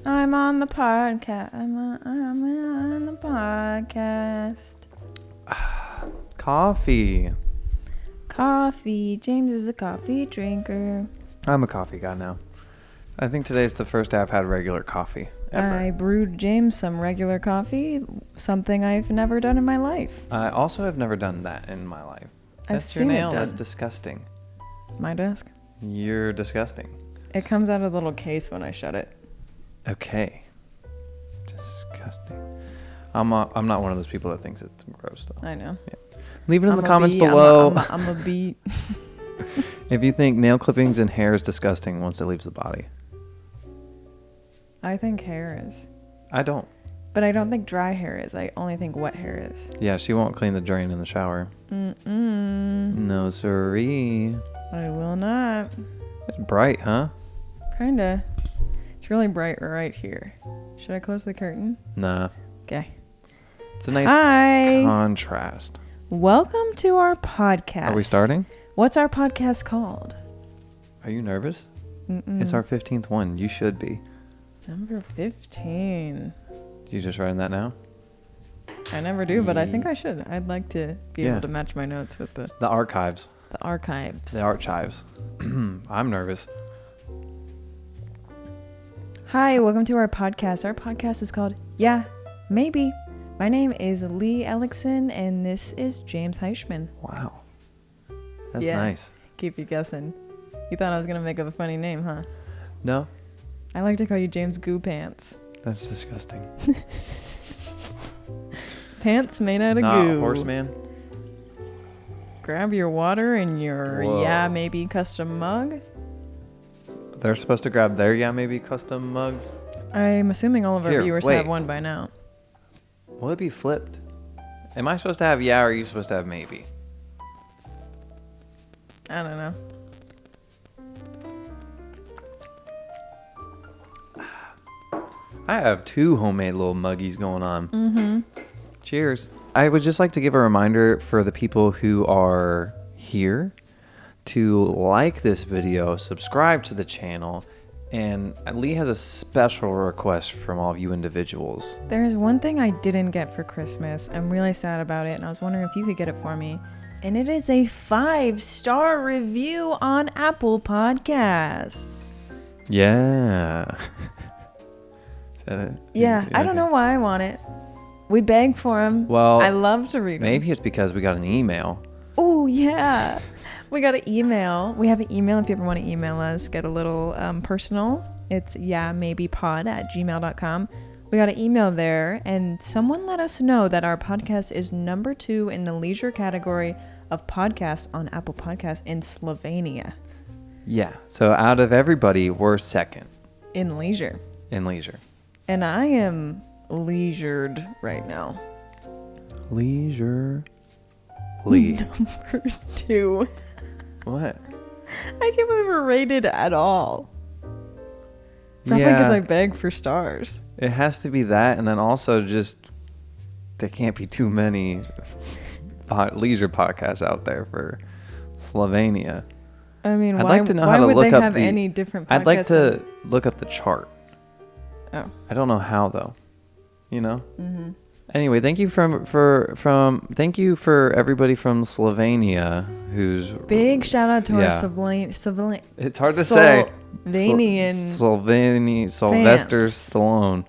I'm on the podcast. I'm on the podcast. Coffee. Coffee. James is a coffee drinker. I'm a coffee guy now. I think today's the first day I've had regular coffee ever. I brewed James some regular coffee, something I've never done in my life. I also have never done that in my life. I've That's your seen it nail. done. That's disgusting. My desk. You're disgusting. It comes out of a little case when I shut it. Okay. Disgusting. I'm not one of those people that thinks it's gross though. I know. Yeah. Leave it in I'm the a comments bee. below. I'm a bee. If you think nail clippings and hair is disgusting once it leaves the body. I think hair is. I don't. But I don't think dry hair is. I only think wet hair is. Yeah, she won't clean the drain in the shower. Mm-mm. No siree. I will not. It's bright, huh? Kinda. It's really bright right here. Should I close the curtain? Nah. Okay. It's a nice Hi. contrast. Welcome to our podcast. Are we starting? What's our podcast called? Are you nervous? Mm-mm. It's our 15th one. You should be. Number 15. You just writing that now? I never do, but I think I should. I'd like to be able to match my notes with the archives. archives. The archives. I'm nervous. Hi, welcome to our podcast. Our podcast is called Yeah, Maybe. My name is Leigh Ellickson, and this is James Heischman. Wow. That's nice. Keep you guessing. You thought I was going to make up a funny name, huh? No? I like to call you James Goo Pants. That's disgusting. Pants made out of Not goo. a horseman? Grab your water and your Whoa. Yeah Maybe custom mug. They're supposed to grab their Yeah Maybe custom mugs? I'm assuming all of our Here, viewers wait. have one by now. Will it be flipped? Am I supposed to have yeah or are you supposed to have maybe? I don't know. I have two homemade little muggies going on. Mm-hmm. Cheers. I would just like to give a reminder for the people who are here to like this video, subscribe to the channel, and Leigh has a special request from all of you individuals. There's one thing I didn't get for Christmas. I'm really sad about it, and I was wondering if you could get it for me. And it is a 5-star review on Apple Podcasts. Yeah. Is that it? Yeah, I don't know why I want it. We beg for them. Well, I love to read them. maybe it's because we got an email. Oh, yeah. We got an email. We have an email if you ever want to email us. Get a little personal. It's yeahmaybepod@gmail.com. We got an email there, and someone let us know that our podcast is number 2 in the leisure category of podcasts on Apple Podcasts in Slovenia. Yeah. So out of everybody, we're second In leisure. in leisure. And I am leisured right now. Leisure. Leigh. Number 2. What? I can't believe we're rated at all. Probably because I beg for stars. It has to be that, and then also just there can't be too many leisure podcasts out there for Slovenia. I mean, I'd why, like to know why how to would look they up have the- any different podcasts? I'd like to look up the chart. Oh. I don't know how though. You know. Mm-hmm. Anyway, thank you thank you for everybody from Slovenia who's Big shout out to our Yeah. Slovenian. It's hard to say. Slovenian Sylvester fans. Stallone.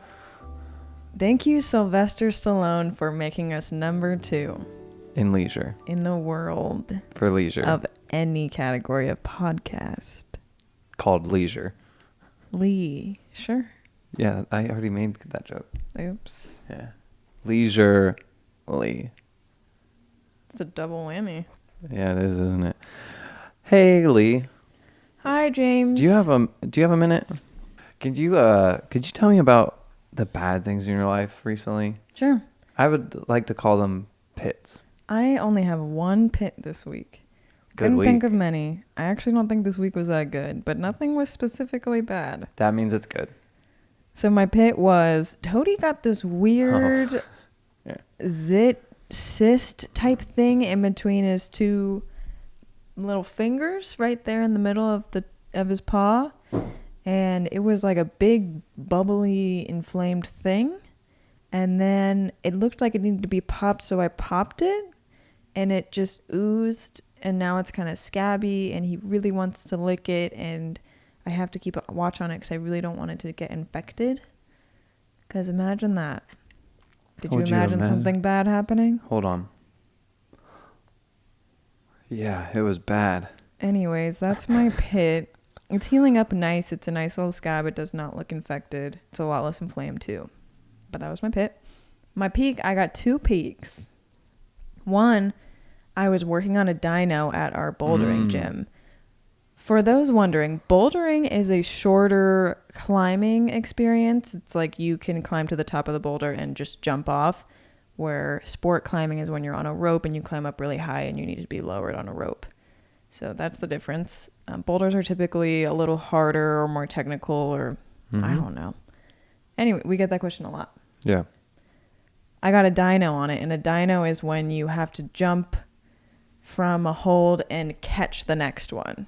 Thank you, Sylvester Stallone, for making us number 2 In leisure. in the world For leisure. of any category of podcast. Called leisure. Leigh, sure. Yeah, I already made that joke. Oops. Yeah. Leisure Leigh. It's a double whammy. Yeah, it is, isn't it? Hey Leigh. Hi, James. Do you have a minute? Could you tell me about the bad things in your life recently? Sure. I would like to call them pits. I only have one pit this week. Good Couldn't week. think of many. I actually don't think this week was that good, but nothing was specifically bad. That means it's good. So my pit was Toady got this weird cyst type thing in between his 2 little fingers right there in the middle of his paw, and it was like a big, bubbly, inflamed thing. And then it looked like it needed to be popped, so I popped it, and it just oozed, and now it's kind of scabby, and he really wants to lick it, and I have to keep a watch on it because I really don't want it to get infected. Because imagine that. Did you imagine something bad happening? Hold on. Yeah, it was bad. Anyways, that's my pit. It's healing up nice. It's a nice little scab. It does not look infected. It's a lot less inflamed too. But that was my pit. My peak, I got 2 peaks. One, I was working on a dyno at our bouldering gym. For those wondering, bouldering is a shorter climbing experience. It's like you can climb to the top of the boulder and just jump off, where sport climbing is when you're on a rope and you climb up really high and you need to be lowered on a rope. So that's the difference. Boulders are typically a little harder or more technical, or I don't know. Anyway, we get that question a lot. Yeah. I got a dyno on it, and a dyno is when you have to jump from a hold and catch the next one.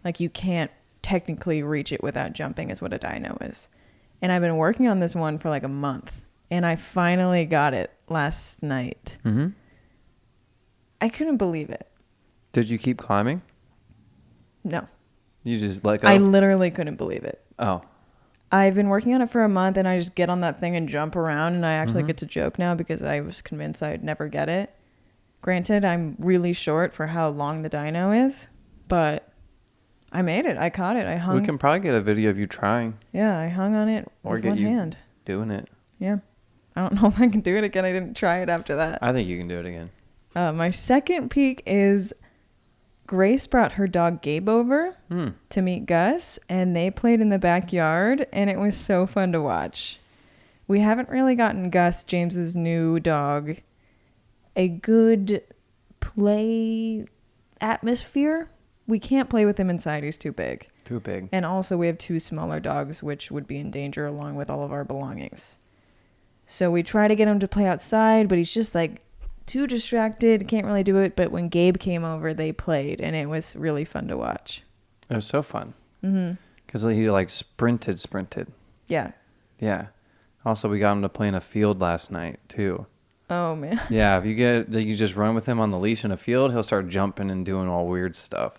Like you can't technically reach it without jumping is what a dyno is. And I've been working on this one for like a month, and I finally got it last night. Mm-hmm. I couldn't believe it. Did you keep climbing? No. You just let go? I literally couldn't believe it. Oh. I've been working on it for a month, and I just get on that thing and jump around, and I actually get to joke now because I was convinced I'd never get it. Granted, I'm really short for how long the dyno is, but I made it. I caught it. I hung. We can probably get a video of you trying. Yeah, I hung on it or with get one you hand. Doing it. Yeah. I don't know if I can do it again. I didn't try it after that. I think you can do it again. My second peak is Grace brought her dog Gabe over to meet Gus, and they played in the backyard, and it was so fun to watch. We haven't really gotten Gus, James's new dog, a good play atmosphere. We can't play with him inside. He's too big. Too big. And also we have 2 smaller dogs, which would be in danger along with all of our belongings. So we try to get him to play outside, but he's just like too distracted. Can't really do it. But when Gabe came over, they played, and it was really fun to watch. It was so fun. Because he like sprinted. Yeah. Yeah. Also, we got him to play in a field last night too. Oh man. Yeah, if you just run with him on the leash in a field, he'll start jumping and doing all weird stuff.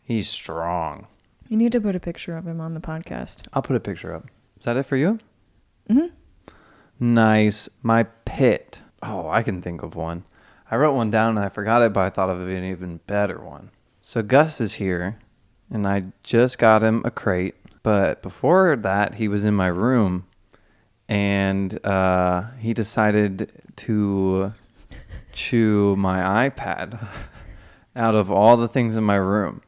He's strong. You need to put a picture of him on the podcast. I'll put a picture up. Is that it for you? Mm-hmm. Nice. My pit. Oh, I can think of one. I wrote one down and I forgot it, but I thought of an even better one. So Gus is here, and I just got him a crate. But before that, he was in my room, and he decided to chew my iPad out of all the things in my room.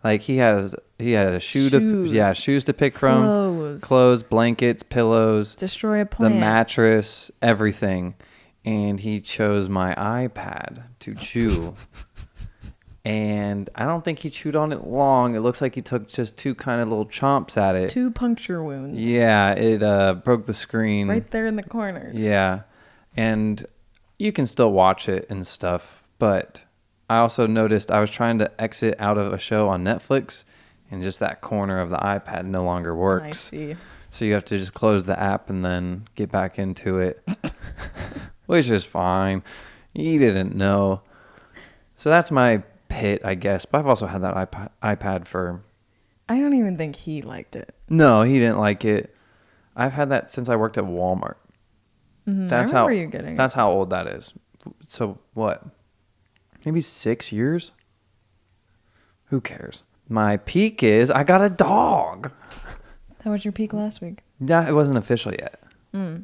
Like he had a shoes to pick from, clothes, blankets, pillows, destroy a plant, the mattress, everything, and he chose my iPad to chew. And I don't think he chewed on it long. It looks like he took just 2 kind of little chomps at it. 2 puncture wounds. Yeah, it broke the screen right there in the corners. Yeah, and you can still watch it and stuff, but I also noticed I was trying to exit out of a show on Netflix, and just that corner of the iPad no longer works. I see. So you have to just close the app and then get back into it, which is fine. He didn't know. So that's my pit, I guess. But I've also had that iPad for... I don't even think he liked it. No, he didn't like it. I've had that since I worked at Walmart. Mm-hmm. I remember you getting it. That's how old that is. So what? Maybe 6 years? Who cares? My peak is I got a dog. That was your peak last week. Yeah, it wasn't official yet.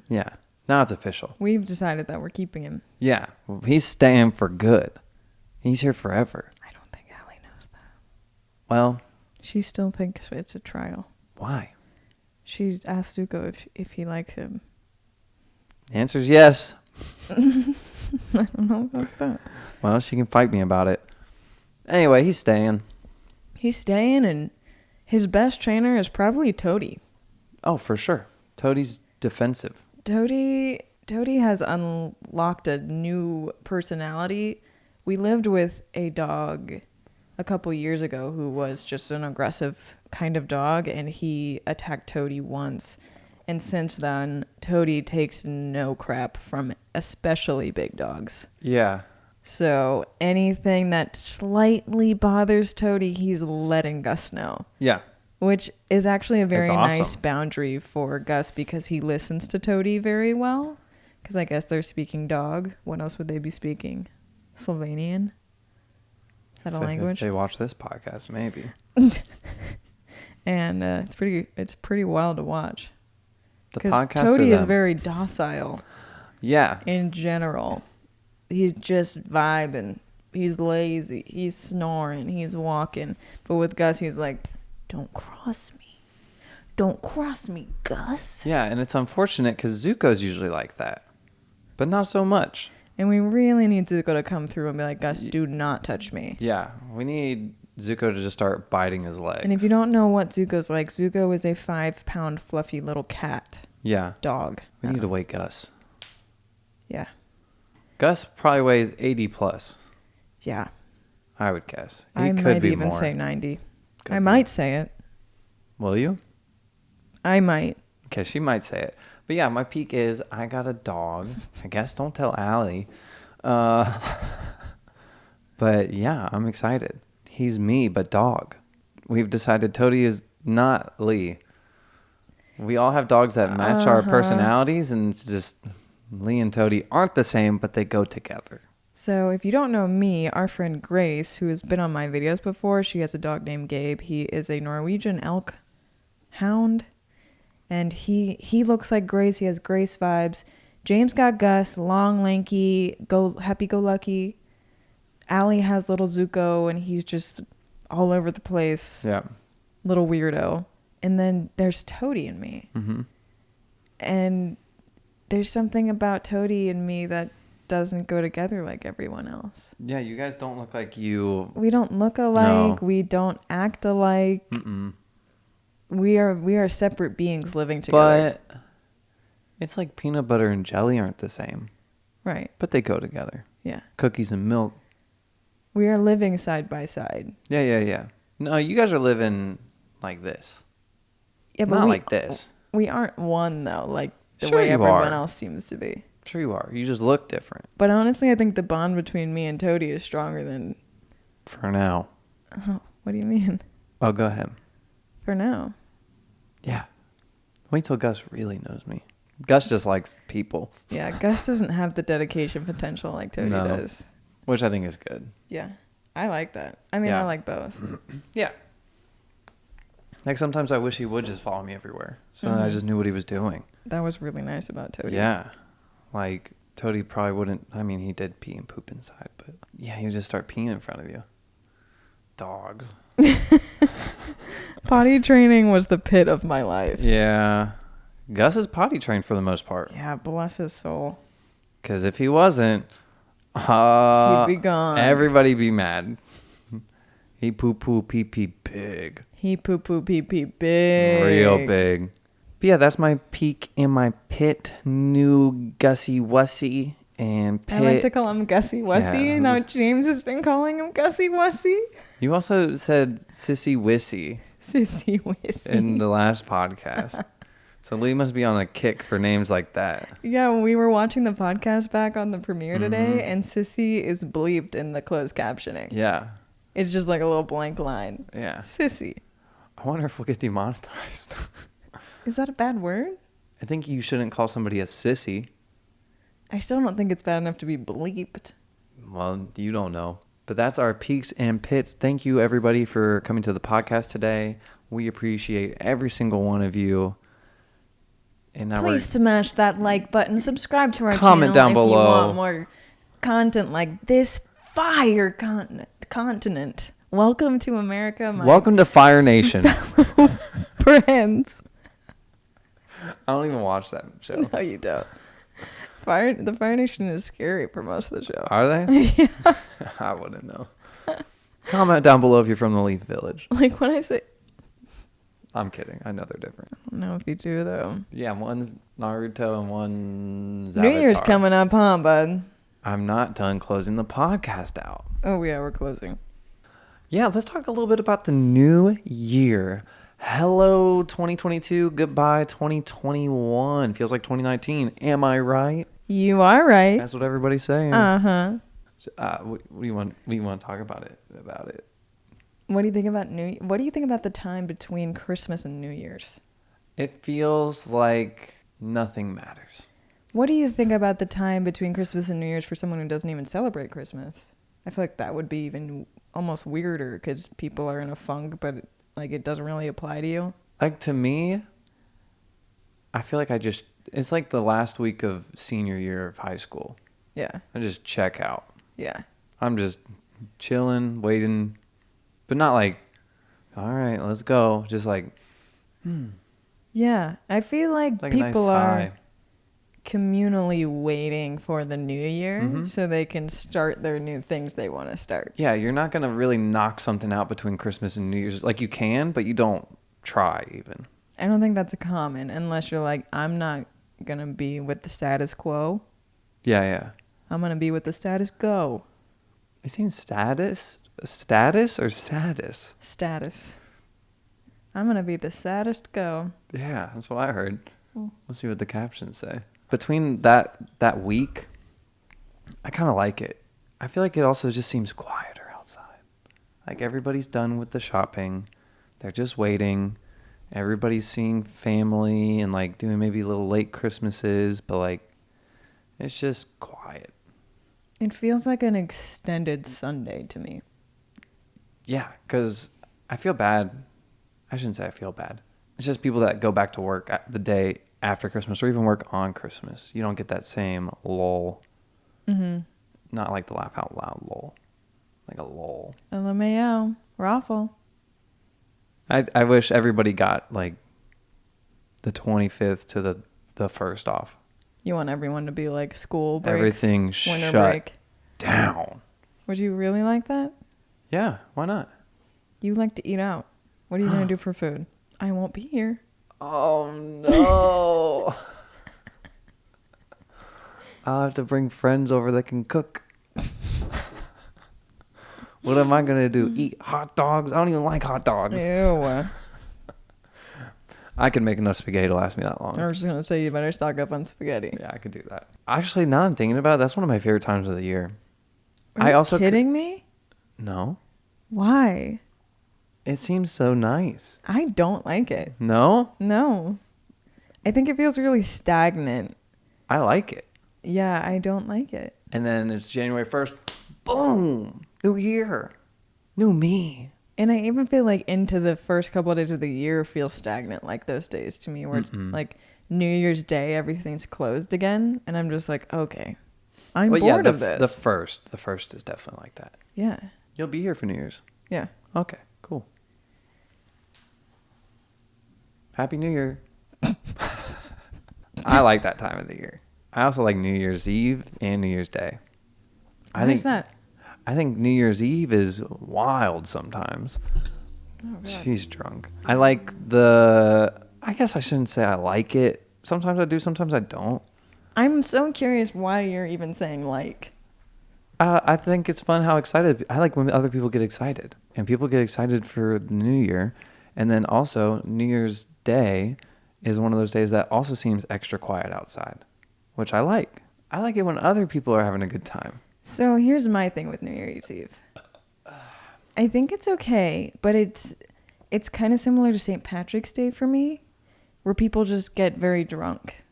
Yeah, now it's official. We've decided that we're keeping him. Yeah, he's staying for good. He's here forever. I don't think Allie knows that. Well, she still thinks it's a trial. Why? She asked Zuko if he likes him. The answer's yes. I don't know about that. Well, she can fight me about it. Anyway, he's staying. He's staying, and his best trainer is probably Toady. Oh, for sure. Toadie's defensive. Toady has unlocked a new personality. We lived with a dog a couple years ago who was just an aggressive kind of dog, and he attacked Toady once. And since then, Toady takes no crap from especially big dogs. Yeah. So anything that slightly bothers Toady, he's letting Gus know. Yeah. Which is actually a very That's awesome. nice boundary for Gus because he listens to Toady very well. Because I guess they're speaking dog. What else would they be speaking? Slovenian? Is that a language? If they watch this podcast, maybe. And it's pretty wild to watch. The Because podcast Toady or is them? very docile Yeah. in general. He's just vibing. He's lazy. He's snoring. He's walking. But with Gus, he's like, don't cross me. Don't cross me, Gus. Yeah, and it's unfortunate because Zuko's usually like that. But not so much. And we really need Zuko to come through and be like, Gus, do not touch me. Yeah, we need Zuko to just start biting his legs. And if you don't know what Zuko's like, Zuko is a 5-pound fluffy little cat. Yeah. Dog. We need to weigh Gus. Yeah. Gus probably weighs 80 plus. Yeah. I would guess. He I could might be even more. say 90. Could I be. might say it. Will you? I might. Okay, she might say it. But yeah, my peak is I got a dog. I guess don't tell Allie. But yeah, I'm excited. He's me, but dog. We've decided Toady is not Leigh. We all have dogs that match our personalities, and it's just Leigh and Toady aren't the same, but they go together. So if you don't know me, our friend Grace, who has been on my videos before, she has a dog named Gabe. He is a Norwegian elk hound. And he looks like Grace. He has Grace vibes. James got Gus, long, lanky, happy-go-lucky. Allie has little Zuko, and he's just all over the place. Yeah. Little weirdo. And then there's Toady and me. Mm-hmm. And there's something about Toady and me that doesn't go together like everyone else. Yeah, you guys don't look like you. We don't look alike. No. We don't act alike. Mm-mm. We are separate beings living together. But it's like peanut butter and jelly aren't the same. Right. But they go together. Yeah. Cookies and milk. We are living side by side. Yeah. No, you guys are living like this. Yeah, but Not like this. We aren't one though, like the Sure way you everyone are. else seems to be. Sure you are. You just look different. But honestly, I think the bond between me and Toady is stronger than. For now. Oh, what do you mean? Oh, go ahead. For now. Yeah. Wait till Gus really knows me. Gus just likes people. Yeah, Gus doesn't have the dedication potential like Toady No. does. Which I think is good. Yeah, I like that. I mean, Yeah. I like both. Yeah. Like sometimes I wish he would just follow me everywhere. So then I Mhm. just knew what he was doing. That was really nice about Toady. Yeah. Like Toady probably wouldn't. I mean, he did pee and poop inside. But yeah, he would just start peeing in front of you. Dogs. Potty training was the pit of my life. Yeah. Gus is potty trained for the most part. Yeah, bless his soul. Because if he wasn't, He'd be gone. Everybody be mad. He poo pee pee big. He poo poo pee pee big. Real big. But yeah, that's my peak in my pit. New Gussie Wussy and pit. I like to call him Gussie Wussy. Yeah. Now James has been calling him Gussie Wussy. You also said Sissy Wissy Sissy Wussy. in the last podcast. So Leigh must be on a kick for names like that. Yeah, we were watching the podcast back on the premiere today, Mhm. and Sissy is bleeped in the closed captioning. Yeah. It's just like a little blank line. Yeah. Sissy. I wonder if we'll get demonetized. Is that a bad word? I think you shouldn't call somebody a sissy. I still don't think it's bad enough to be bleeped. Well, you don't know. But that's our peaks and pits. Thank you, everybody, for coming to the podcast today. We appreciate every single one of you. And now Please smash that like button. Subscribe to our Comment channel down if you below. want more content like this fire continent. Welcome to America, my welcome to Fire Nation. friends. I don't even watch that show. No, you don't. The Fire Nation is scary for most of the show. Are they? Yeah. I wouldn't know. Comment down below if you're from the Leaf Village. Like when I say, I'm kidding. I know they're different. I don't know if you do though. Yeah, one's Naruto and one's New Year's Avatar. coming up, huh, bud? I'm not done closing the podcast out. Oh yeah, we're closing. Yeah, let's talk a little bit about the new year. Hello, 2022. Goodbye, 2021. Feels like 2019. Am I right? You are right. That's what everybody's saying. Uh-huh. So, what do you want? What do you want to talk about it? What do you think about What do you think about the time between Christmas and New Year's? It feels like nothing matters. What do you think about the time between Christmas and New Year's for someone who doesn't even celebrate Christmas? I feel like that would be even almost weirder because people are in a funk, but like it doesn't really apply to you. Like, to me, I feel like it's like the last week of senior year of high school. Yeah. I just check out. Yeah. I'm just chilling, waiting, but not like, all right, let's go. Just like, Yeah. I feel like like a nice people sigh. are communally waiting for the new year so they can start their new things they want to start. Yeah, you're not going to really knock something out between Christmas and New Year's. Like, you can, but you don't try even. I don't think that's a common unless you're like, I'm not going to be with the status quo. Yeah. I'm going to be with the status go. You saying status? Status or status? Status. I'm going to be the saddest go. Yeah, that's what I heard. Let's see what the captions say. Between that week, I kind of like it. I feel like it also just seems quieter outside. Like, everybody's done with the shopping. They're just waiting. Everybody's seeing family and like doing maybe little late Christmases, but like it's just quiet. It feels like an extended Sunday to me. Yeah, because I feel bad. I shouldn't say I feel bad. It's just people that go back to work the day after Christmas or even work on Christmas. You don't get that same lull. Mm-hmm. Not like the laugh out loud lull. Like a lull. LMAO. Raffle. I wish everybody got like the 25th to the 1st off. You want everyone to be like school breaks, Everything winter shut break. down. Would you really like that? Yeah, why not? You like to eat out. What are you going to do for food? I won't be here. Oh, no. I'll have to bring friends over that can cook. What am I going to do? Eat hot dogs? I don't even like hot dogs. Ew. I can make enough spaghetti to last me that long. I was just going to say you better stock up on spaghetti. Yeah, I could do that. Actually, now I'm thinking about it, that's one of my favorite times of the year. Are you kidding me? No. Why? It seems so nice. I don't like it. No? No. I think it feels really stagnant. I like it. Yeah, I don't like it. And then it's January 1st. Boom! New year. New me. And I even feel like into the first couple of days of the year feels stagnant, like those days to me, where like New Year's Day, everything's closed again. And I'm just like, okay, I'm bored of this. The first is definitely like that. Yeah. You'll be here for New Year's. Yeah. Okay, cool. Happy New Year. I like that time of the year. I also like New Year's Eve and New Year's Day. Why is that? I think New Year's Eve is wild sometimes. Oh, God. She's drunk. I guess I shouldn't say I like it. Sometimes I do, sometimes I don't. I'm so curious why you're even saying like. I think it's fun how excited. I like when other people get excited. And people get excited for the New Year. And then also, New Year's Day is one of those days that also seems extra quiet outside, which I like. I like it when other people are having a good time. So here's my thing with New Year's Eve. I think it's okay, but it's kind of similar to St. Patrick's Day for me, where people just get very drunk.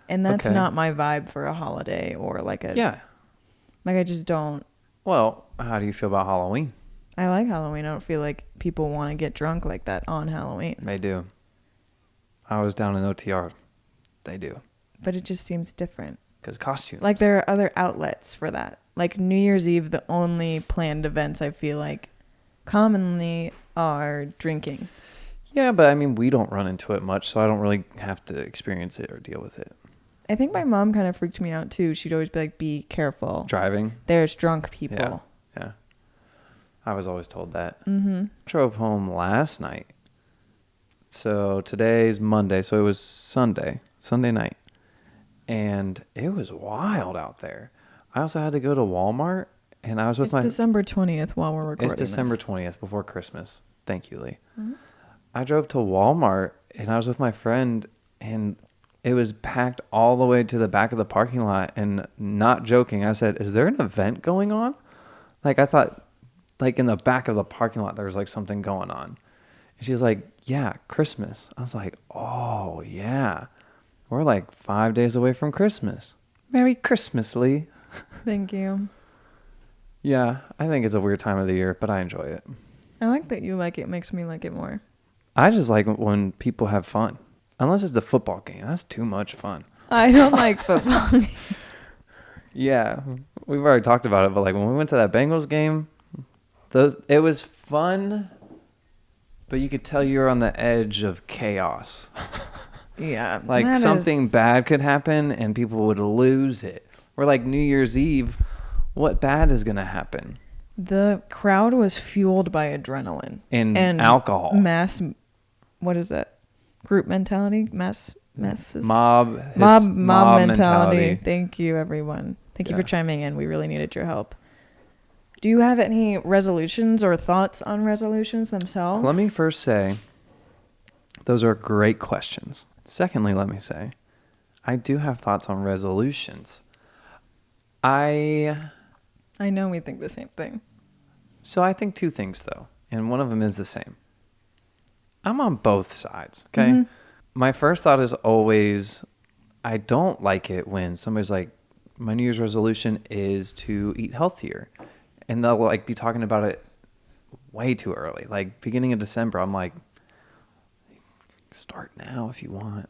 And that's not my vibe for a holiday or like a... Yeah. Like I just don't... Well, how do you feel about Halloween? I like Halloween. I don't feel like people want to get drunk like that on Halloween. They do. I was down in OTR. They do. But it just seems different. Because costumes. Like there are other outlets for that. Like New Year's Eve, the only planned events I feel like commonly are drinking. Yeah, but I mean, we don't run into it much, so I don't really have to experience it or deal with it. I think my mom kind of freaked me out too. She'd always be like, be careful. Driving? There's drunk people. Yeah. I was always told that. Mm-hmm. Drove home last night. So today's Monday, so it was Sunday night. And it was wild out there. I also had to go to Walmart, and I was with It's December 20th while we're recording It's December 20th, before Christmas. Thank you, Leigh. Mm-hmm. I drove to Walmart and I was with my friend and it was packed all the way to the back of the parking lot. And not joking, I said, is there an event going on? Like, I thought, like, in the back of the parking lot, there was, like, something going on. And she's like, yeah, Christmas. I was like, oh, yeah. We're, like, 5 days away from Christmas. Merry Christmas, Leigh. Thank you. Yeah, I think it's a weird time of the year, but I enjoy it. I like that you like it. Makes me like it more. I just like when people have fun. Unless it's a football game. That's too much fun. I don't like football. Yeah, we've already talked about it, but like when we went to that Bengals game, it was fun, but you could tell you were on the edge of chaos. Yeah. Like something bad could happen and people would lose it. Or like New Year's Eve, what bad is going to happen? The crowd was fueled by adrenaline. And alcohol. What is that? Group mentality? Mob mentality. Thank you, everyone. Thank you for chiming in. We really needed your help. Do you have any resolutions or thoughts on resolutions themselves? Let me first say, those are great questions. Secondly, let me say, I do have thoughts on resolutions. I know we think the same thing. So I think two things, though, and one of them is the same. I'm on both sides, okay? Mm-hmm. My first thought is always, I don't like it when somebody's like, my New Year's resolution is to eat healthier. And they'll like be talking about it way too early. Like beginning of December, I'm like, start now if you want.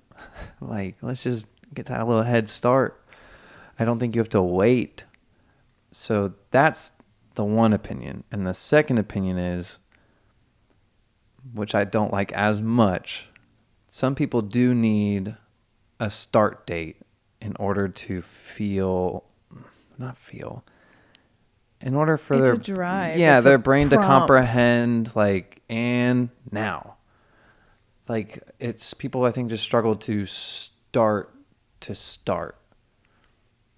Like, let's just get that little head start. I don't think you have to wait. So that's the one opinion. And the second opinion is, which I don't like as much, some people do need a start date in order to in order for it's a drive. Yeah, it's their brain prompt. To comprehend, like, and now. Like, it's people, I think, just struggle to start.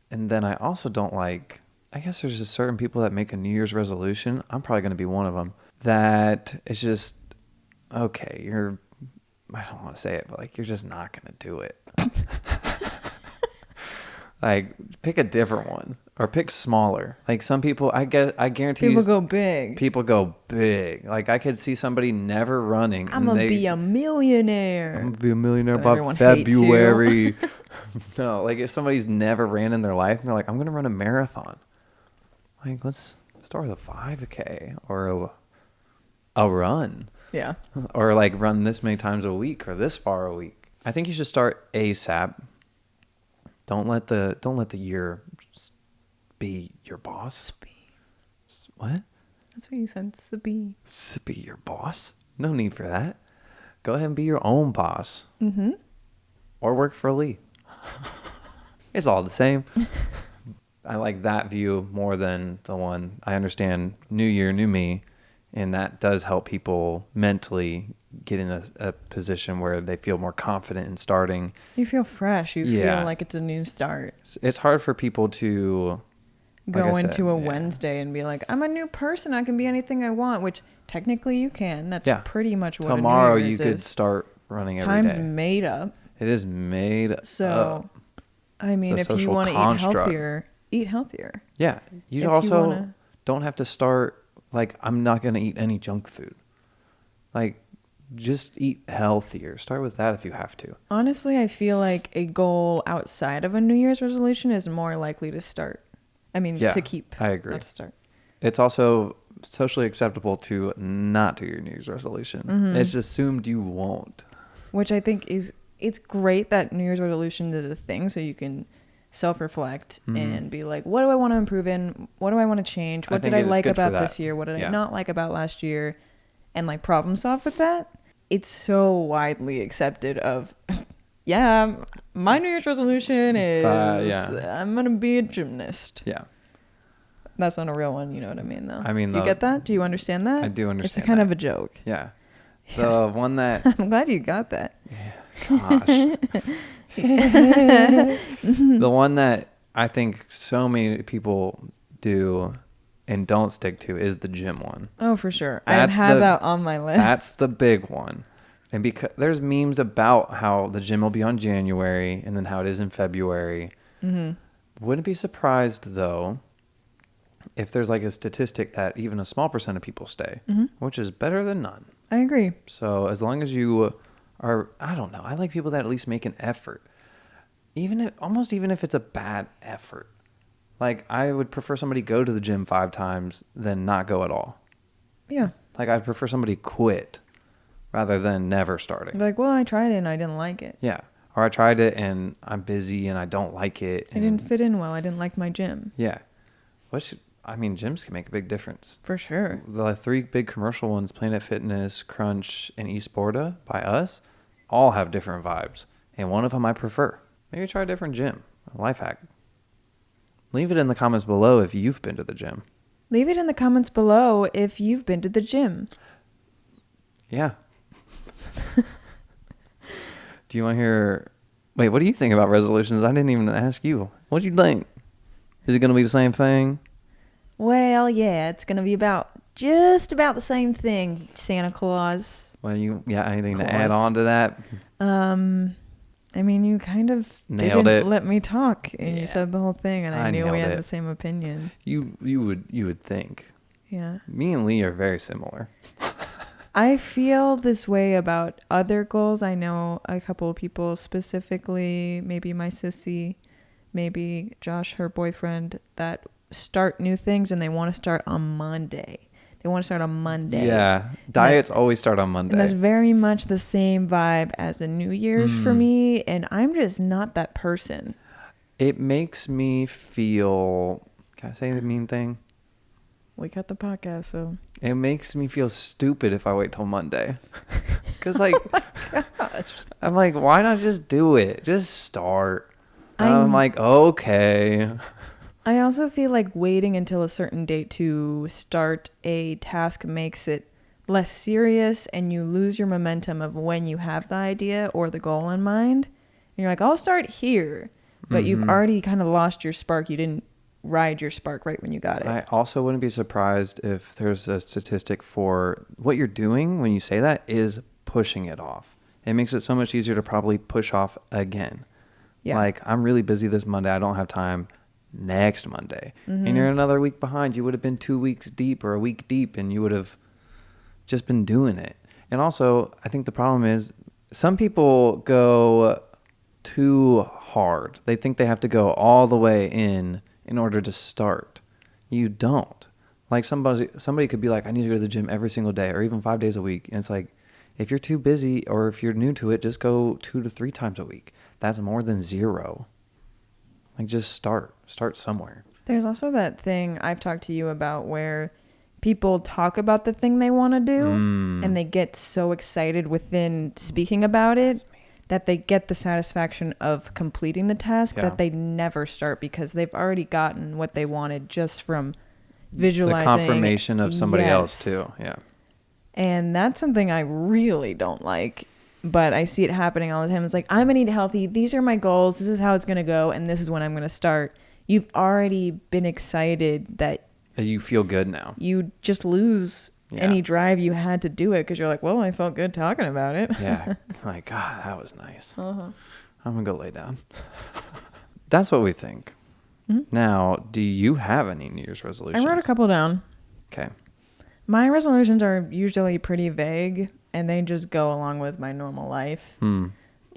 And then I also don't like, I guess there's just certain people that make a New Year's resolution. I'm probably going to be one of them. That it's just, okay, I don't want to say it, but like, you're just not going to do it. Like, pick a different one or pick smaller. Like some people, I guarantee people go big. People go big. Like I could see somebody never running. I'm going to be a millionaire. I'm going to be a millionaire by February. No, like if somebody's never ran in their life and they're like, I'm going to run a marathon. Like, let's start with a 5K or a run. Yeah. Or like run this many times a week or this far a week. I think you should start ASAP. Don't let the year be your boss. What? That's what you said. Be your boss? No need for that. Go ahead and be your own boss. Mm-hmm. Or work for Leigh. It's all the same. I like that view more than the one. I understand new year, new me. And that does help people mentally get in a position where they feel more confident in starting. You feel fresh. You feel like it's a new start. It's hard for people to go into a Wednesday and be like, I'm a new person. I can be anything I want, which technically you can. That's pretty much what tomorrow a New Year's you could start running every Time's day. made up. It is made up. So, I mean, if you want to eat healthier. Yeah. You also don't have to start, like, I'm not going to eat any junk food. Like, just eat healthier. Start with that if you have to. Honestly, I feel like a goal outside of a New Year's resolution is more likely to start. I mean, to keep. I agree. Not to start. It's also socially acceptable to not do your New Year's resolution. Mm-hmm. It's assumed you won't. Which I think it's great that New Year's resolution is a thing, so you can self-reflect and be like, what do I want to improve in? What do I want to change? What did I like about this year? What did I not like about last year? And like problem solve with that. It's so widely accepted of, my New Year's resolution is I'm going to be a gymnast. Yeah. That's not a real one. You know what I mean, though? I mean, you get that? Do you understand that? I do understand. It's kind of a joke. Yeah. The one that... I'm glad you got that. Yeah. Gosh. The one that I think so many people do and don't stick to is the gym one. Oh, for sure. I had that on my list. That's the big one. And because there's memes about how the gym will be on January and then how it is in February. Mm-hmm. Wouldn't be surprised, though, if there's like a statistic that even a small percent of people stay, Mm-hmm. which is better than none. I agree. So as long as you are, I don't know, I like people that at least make an effort. Almost even if it's a bad effort. Like, I would prefer somebody go to the gym 5 times than not go at all. Yeah. Like, I'd prefer somebody quit rather than never starting. Like, well, I tried it and I didn't like it. Yeah. Or I tried it and I'm busy and I don't like it. I didn't fit in well. I didn't like my gym. Yeah. Gyms can make a big difference. For sure. The 3 big commercial ones, Planet Fitness, Crunch, and Esporta by us, all have different vibes. And one of them I prefer. Maybe try a different gym. A life hack. Leave it in the comments below if you've been to the gym. Leave it in the comments below if you've been to the gym. Yeah. Do you want to hear... Wait, what do you think about resolutions? I didn't even ask you. What do you think? Is it going to be the same thing? Well, yeah, it's going to be just about the same thing, Santa Claus. Well, you got anything to add on to that? I mean, you kind of Nailed didn't it. let me talk, and Yeah. you said the whole thing, and I knew we nailed had it. the same opinion. You would think. Yeah. Me and Leigh are very similar. I feel this way about other goals. I know a couple of people specifically, maybe my sissy, maybe Josh, her boyfriend, that start new things and they want to start on Monday. They want to start on Monday. Yeah. Diets always start on Monday. And that's very much the same vibe as the New Year's for me. And I'm just not that person. It makes me feel... Can I say a mean thing? We cut the podcast, so... It makes me feel stupid if I wait till Monday. Because, like... Gosh. I'm like, why not just do it? Just start. And I'm like, okay. I also feel like waiting until a certain date to start a task makes it less serious and you lose your momentum of when you have the idea or the goal in mind. And you're like, I'll start here. But you've already kind of lost your spark. You didn't ride your spark right when you got it. I also wouldn't be surprised if there's a statistic for what you're doing when you say that is pushing it off. It makes it so much easier to probably push off again. Yeah. Like, I'm really busy this Monday. I don't have time. Next Monday. And you're another week behind. You would have been 2 weeks deep or a week deep and you would have just been doing it. And also, I think the problem is some people go too hard. They think they have to go all the way in order to start. You don't. Like, somebody could be like, I need to go to the gym every single day or even 5 days a week. And it's like, if you're too busy or if you're new to it, just go 2 to 3 times a week. That's more than 0. Like, just start somewhere. There's also that thing I've talked to you about where people talk about the thing they want to do and they get so excited within speaking about it that they get the satisfaction of completing the task that they never start because they've already gotten what they wanted just from visualizing. The confirmation of somebody else too. Yeah. And that's something I really don't like. But I see it happening all the time. It's like, I'm going to eat healthy. These are my goals. This is how it's going to go. And this is when I'm going to start. You've already been excited that You feel good now. you just lose any drive you had to do it because you're like, well, I felt good talking about it. Yeah. Like, God, that was nice. I'm going to go lay down. That's what we think. Now, do you have any New Year's resolutions? I wrote a couple down. Okay. My resolutions are usually pretty vague and they just go along with my normal life.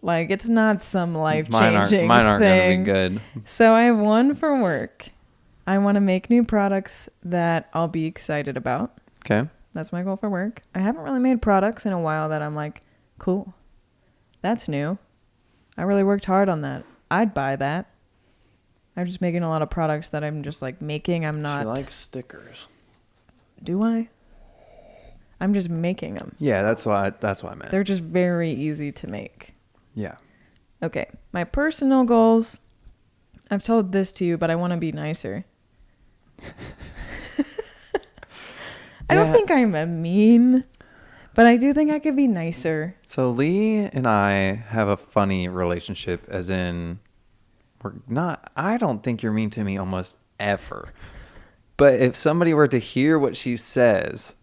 Like, it's not some life-changing thing. Mine aren't going to be good. So I have one for work. I want to make new products that I'll be excited about. Okay. That's my goal for work. I haven't really made products in a while that I'm like, cool. That's new. I really worked hard on that. I'd buy that. I'm just making a lot of products that I'm just like making. I'm not. She likes stickers. Do I? I'm just making them. Yeah, that's what I meant. They're just very easy to make. Yeah. Okay. My personal goals. I've told this to you, but I want to be nicer. I don't think I'm a mean, but I do think I could be nicer. So Leigh and I have a funny relationship, as in, I don't think you're mean to me almost ever. But if somebody were to hear what she says,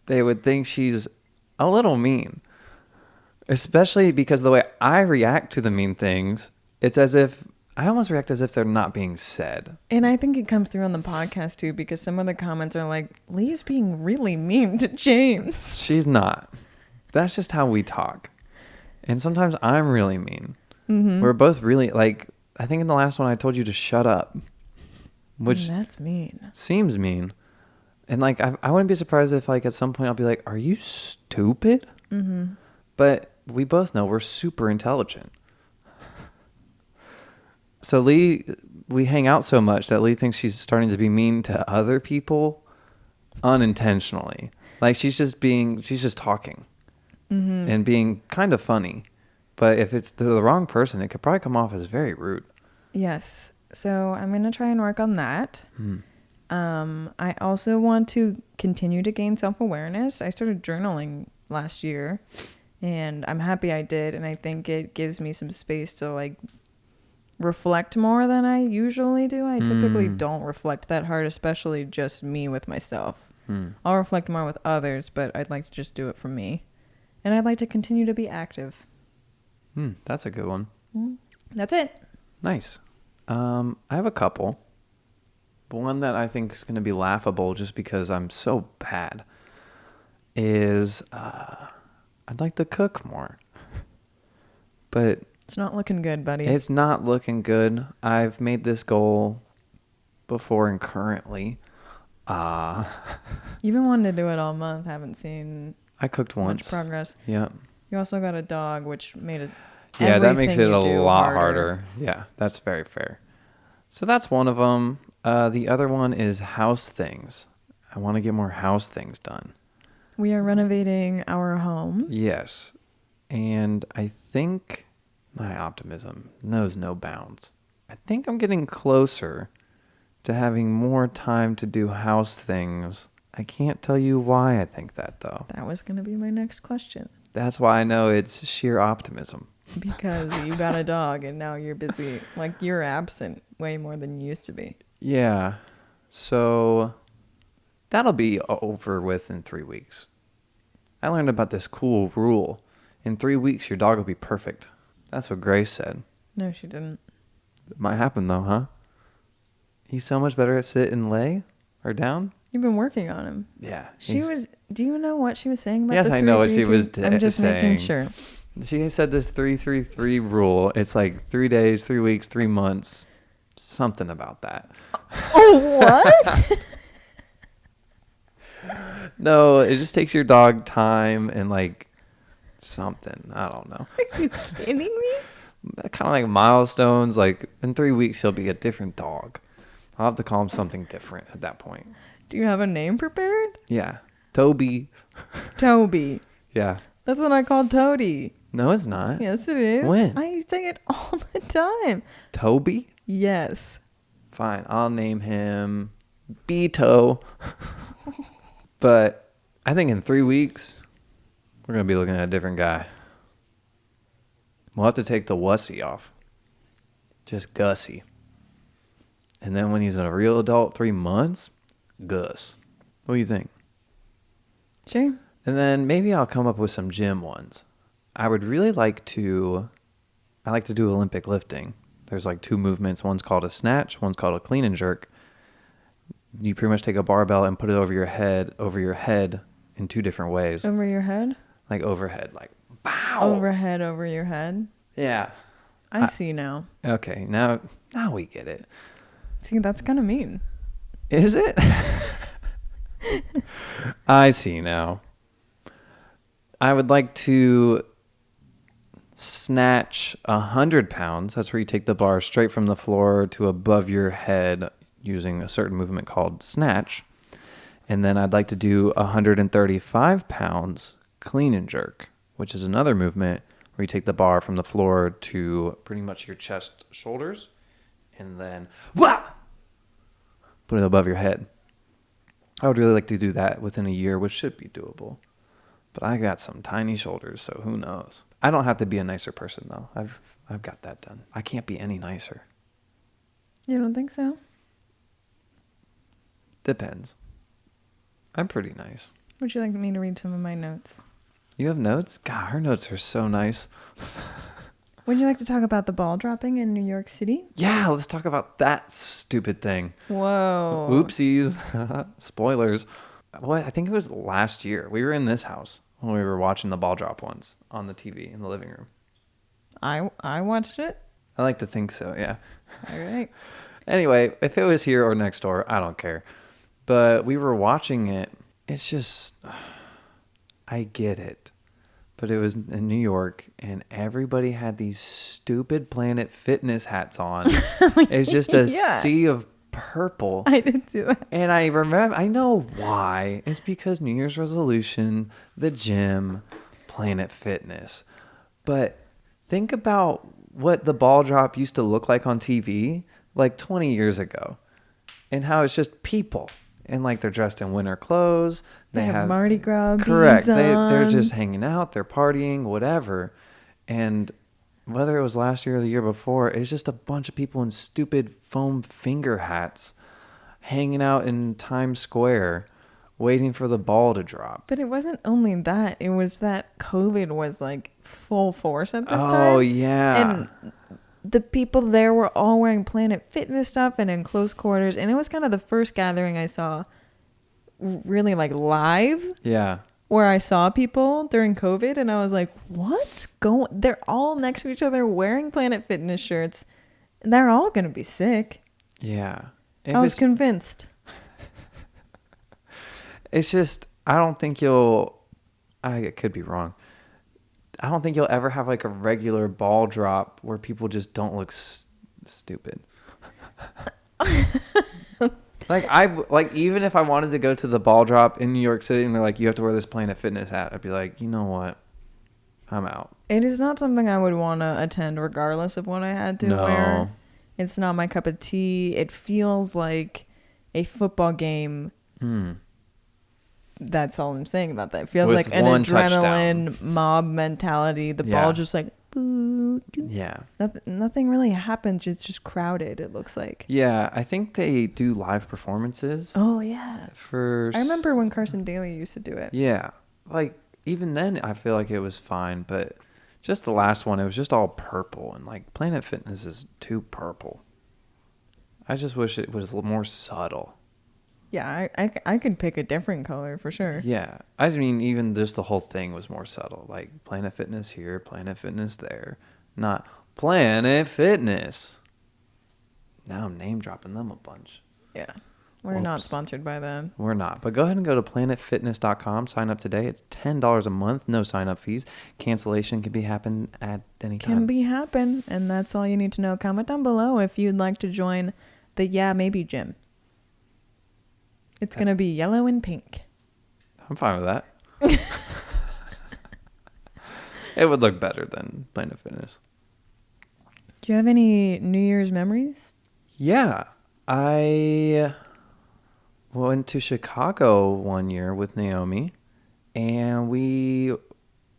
they would think she's a little mean. Especially because the way I react to the mean things, it's as if I almost react as if they're not being said. And I think it comes through on the podcast too, because some of the comments are like, Leigh's being really mean to James. She's not. That's just how we talk. And sometimes I'm really mean. Mm-hmm. We're both really, like, I think in the last one I told you to shut up, which that's mean. seems mean. And like, I wouldn't be surprised if like at some point I'll be like, are you stupid? Mm-hmm. But we both know we're super intelligent. So Leigh, we hang out so much that Leigh thinks she's starting to be mean to other people unintentionally. Like she's just talking Mm-hmm. and being kind of funny. But if it's the wrong person, it could probably come off as very rude. Yes. So I'm going to try and work on that. Hmm. I also want to continue to gain self-awareness. I started journaling last year and I'm happy I did. And I think it gives me some space to like reflect more than I usually do. I typically don't reflect that hard, especially just me with myself. I'll reflect more with others, but I'd like to just do it for me. And I'd like to continue to be active. That's a good one. That's it. Nice. I have a couple. But one that I think is going to be laughable just because I'm so bad is I'd like to cook more. But it's not looking good, buddy. It's not looking good. I've made this goal before and currently. You've been wanting to do it all month. Haven't seen I cooked once. much progress. Yeah. You also got a dog, which made it. Yeah, that makes it a lot harder. Yeah, that's very fair. So that's one of them. The other one is house things. I want to get more house things done. We are renovating our home. Yes. And I think my optimism knows no bounds. I think I'm getting closer to having more time to do house things. I can't tell you why I think that, though. That was going to be my next question. That's why I know it's sheer optimism. Because you got a dog and now you're busy. Like, you're absent way more than you used to be. Yeah. So that'll be over with in 3 weeks. I learned about this cool rule. In 3 weeks, your dog will be perfect. That's what Grace said. No, she didn't. It might happen, though, huh? He's so much better at sit and lay or down. You've been working on him. Yeah. Do you know what she was saying about yes, the I know what she was I'm just saying. making sure. She said this 3-3-3 rule. It's like 3 days, 3 weeks, 3 months. Something about that. Oh, what? No, it just takes your dog time and like something. I don't know. Are you kidding me? Kind of like milestones. Like in 3 weeks, he'll be a different dog. I'll have to call him something different at that point. Do you have a name prepared? Yeah. Toby. Toby. Yeah. That's what I call Toady. No, it's not. Yes, it is. When? I say it all the time. Toby? Yes. Fine. I'll name him Beto. But I think in 3 weeks, we're going to be looking at a different guy. We'll have to take the wussy off. Just Gussie. And then when he's a real adult, 3 months, Gus. What do you think? Sure. And then maybe I'll come up with some gym ones. I would really like to do Olympic lifting. There's like 2 movements. One's called a snatch. One's called a clean and jerk. You pretty much take a barbell and put it over your head in 2 different ways. Over your head? Like overhead, like, bow. Overhead over your head? Yeah. I see now. Okay, now we get it. See, that's kind of mean. Is it? I see now. I would like to snatch 100 pounds. That's where you take the bar straight from the floor to above your head using a certain movement called snatch. And then I'd like to do 135 pounds clean and jerk, which is another movement where you take the bar from the floor to pretty much your chest, shoulders, and then put it above your head. I would really like to do that within a year, which should be doable. But I got some tiny shoulders, so who knows? I don't have to be a nicer person, though. I've got that done. I can't be any nicer. You don't think so? Depends. I'm pretty nice. Would you like me to read some of my notes? You have notes? God, her notes are so nice. Would you like to talk about the ball dropping in New York City? Yeah, let's talk about that stupid thing. Whoa. Oopsies. Spoilers. What? I think it was last year. We were in this house when we were watching the ball drop once on the TV in the living room. I watched it. I like to think so, yeah. All right. Anyway, if it was here or next door, I don't care. But we were watching it. It's just, I get it. But it was in New York, and everybody had these stupid Planet Fitness hats on. It's just a Yeah. sea of purple. I did see that. And I remember, I know why. It's because New Year's resolution, the gym, Planet Fitness. But think about what the ball drop used to look like on TV like 20 years ago, and how it's just people. And like they're dressed in winter clothes. They have Mardi Gras correct. beads They're on. just hanging out. They're partying, whatever. And whether it was last year or the year before, it's just a bunch of people in stupid foam finger hats hanging out in Times Square waiting for the ball to drop. But it wasn't only that. It was that COVID was like full force at this time. Oh, yeah. And the people there were all wearing Planet Fitness stuff and in close quarters. And it was kind of the first gathering I saw really like live Yeah. where I saw people during COVID. And I was like, what's going? They're all next to each other wearing Planet Fitness shirts. And they're all going to be sick. Yeah. I was convinced. It's just, I could be wrong. I don't think you'll ever have like a regular ball drop where people just don't look stupid. Like even if I wanted to go to the ball drop in New York City and they're like, you have to wear this Planet Fitness hat, I'd be like, you know what? I'm out. It is not something I would want to attend regardless of what I had to No. wear. It's not my cup of tea. It feels like a football game. That's all I'm saying about that. It feels With like an one adrenaline mob mentality. The Yeah. ball just like, boo. Yeah. Nothing really happens. It's just crowded, it looks like. Yeah. I think they do live performances Oh, yeah. for... I remember when Carson Daly used to do it. Yeah. Like even then I feel like it was fine, but just the last one, it was just all purple, and like Planet Fitness is too purple. I just wish it was a little more subtle. Yeah, I could pick a different color for sure. Yeah. I mean, even just the whole thing was more subtle. Like Planet Fitness here, Planet Fitness there. Not Planet Fitness. Now I'm name dropping them a bunch. Yeah. We're not Whoops. sponsored by them. We're not. But go ahead and go to planetfitness.com. Sign up today. It's $10 a month. No sign-up fees. Cancellation can happen at any time. Can be happen, and that's all you need to know. Comment down below if you'd like to join the Yeah Maybe gym. It's going to be yellow and pink. I'm fine with that. It would look better than Planet Fitness. Do you have any New Year's memories? Yeah. I went to Chicago one year with Naomi, and we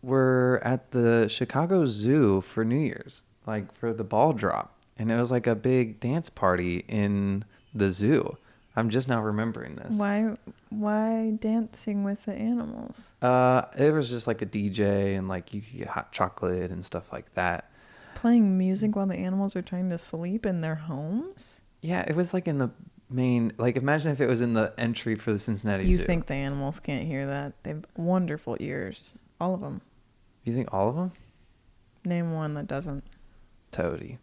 were at the Chicago Zoo for New Year's, like for the ball drop. And it was like a big dance party in the zoo. I'm just now remembering this. Why dancing with the animals? It was just like a DJ, and like you could get hot chocolate and stuff like that. Playing music while the animals are trying to sleep in their homes? Yeah, it was like in the main, like imagine if it was in the entry for the Cincinnati You Zoo. think the animals can't hear that? They have wonderful ears. All of them. You think all of them? Name one that doesn't. Toady.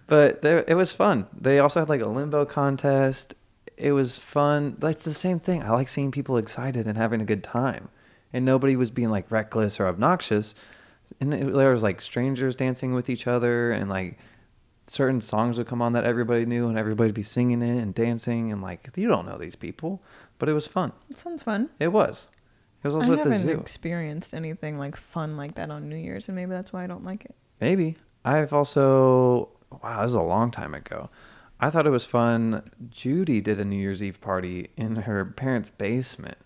But it was fun. They also had like a limbo contest. It was fun. Like, it's the same thing. I like seeing people excited and having a good time. And nobody was being like reckless or obnoxious. And there was like strangers dancing with each other, and like certain songs would come on that everybody knew, and everybody'd be singing it and dancing, and like you don't know these people, but it was fun. It sounds fun. It was. It was also I at the haven't zoo. experienced anything like fun like that on New Year's, and maybe that's why I don't like it. Maybe. I've also, wow, this is a long time ago. I thought it was fun. Judy did a New Year's Eve party in her parents' basement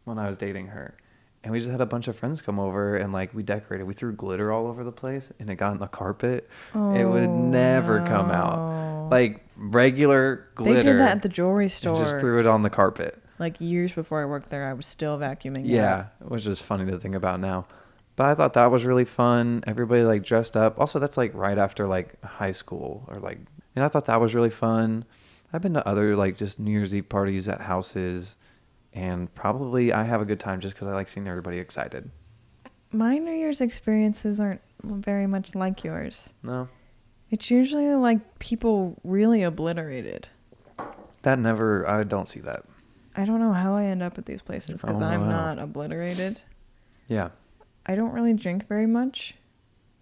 when I was dating her. And we just had a bunch of friends come over, and like we decorated. We threw glitter all over the place, and it got in the carpet. It would never come out. Like regular glitter. They did that at the jewelry store. And just threw it on the carpet. Like years before I worked there, I was still vacuuming. Yeah, which is funny to think about now. But I thought that was really fun. Everybody like dressed up. Also, that's like right after like high school or like, and I thought that was really fun. I've been to other like just New Year's Eve parties at houses, and probably I have a good time just because I like seeing everybody excited. My New Year's experiences aren't very much like yours. No. It's usually like people really obliterated. I don't see that. I don't know how I end up at these places because Oh, I'm wow. not obliterated. Yeah. I don't really drink very much,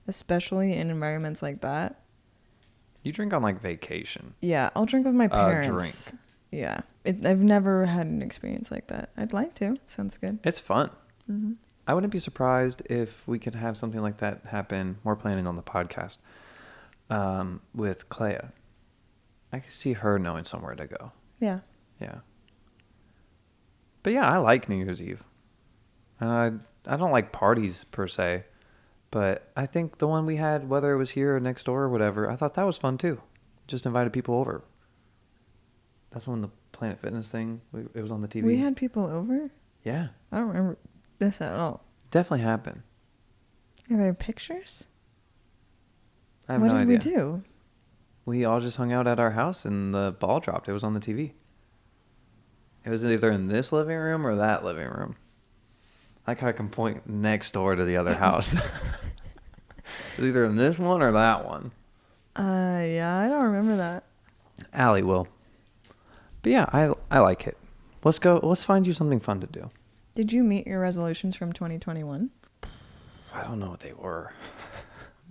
especially in environments like that. You drink on like vacation. Yeah, I'll drink with my parents. Drink. Yeah. I've never had an experience like that. I'd like to. Sounds good. It's fun. Mm-hmm. I wouldn't be surprised if we could have something like that happen. We're planning on the podcast with Clea. I could see her knowing somewhere to go. Yeah. Yeah. But yeah, I like New Year's Eve. And I don't like parties per se. But I think the one we had, whether it was here or next door or whatever, I thought that was fun too. Just invited people over. That's when the Planet Fitness thing, it was on the TV. We had people over? Yeah. I don't remember this at all. Definitely happened. Are there pictures? I have What no did idea. we do? We all just hung out at our house and the ball dropped. It was on the TV. It was either in this living room or that living room. Like how I can point next door to the other house. It was either in this one or that one. Yeah, I don't remember that. Allie will. But yeah, I like it. Let's find you something fun to do. Did you meet your resolutions from 2021? I don't know what they were.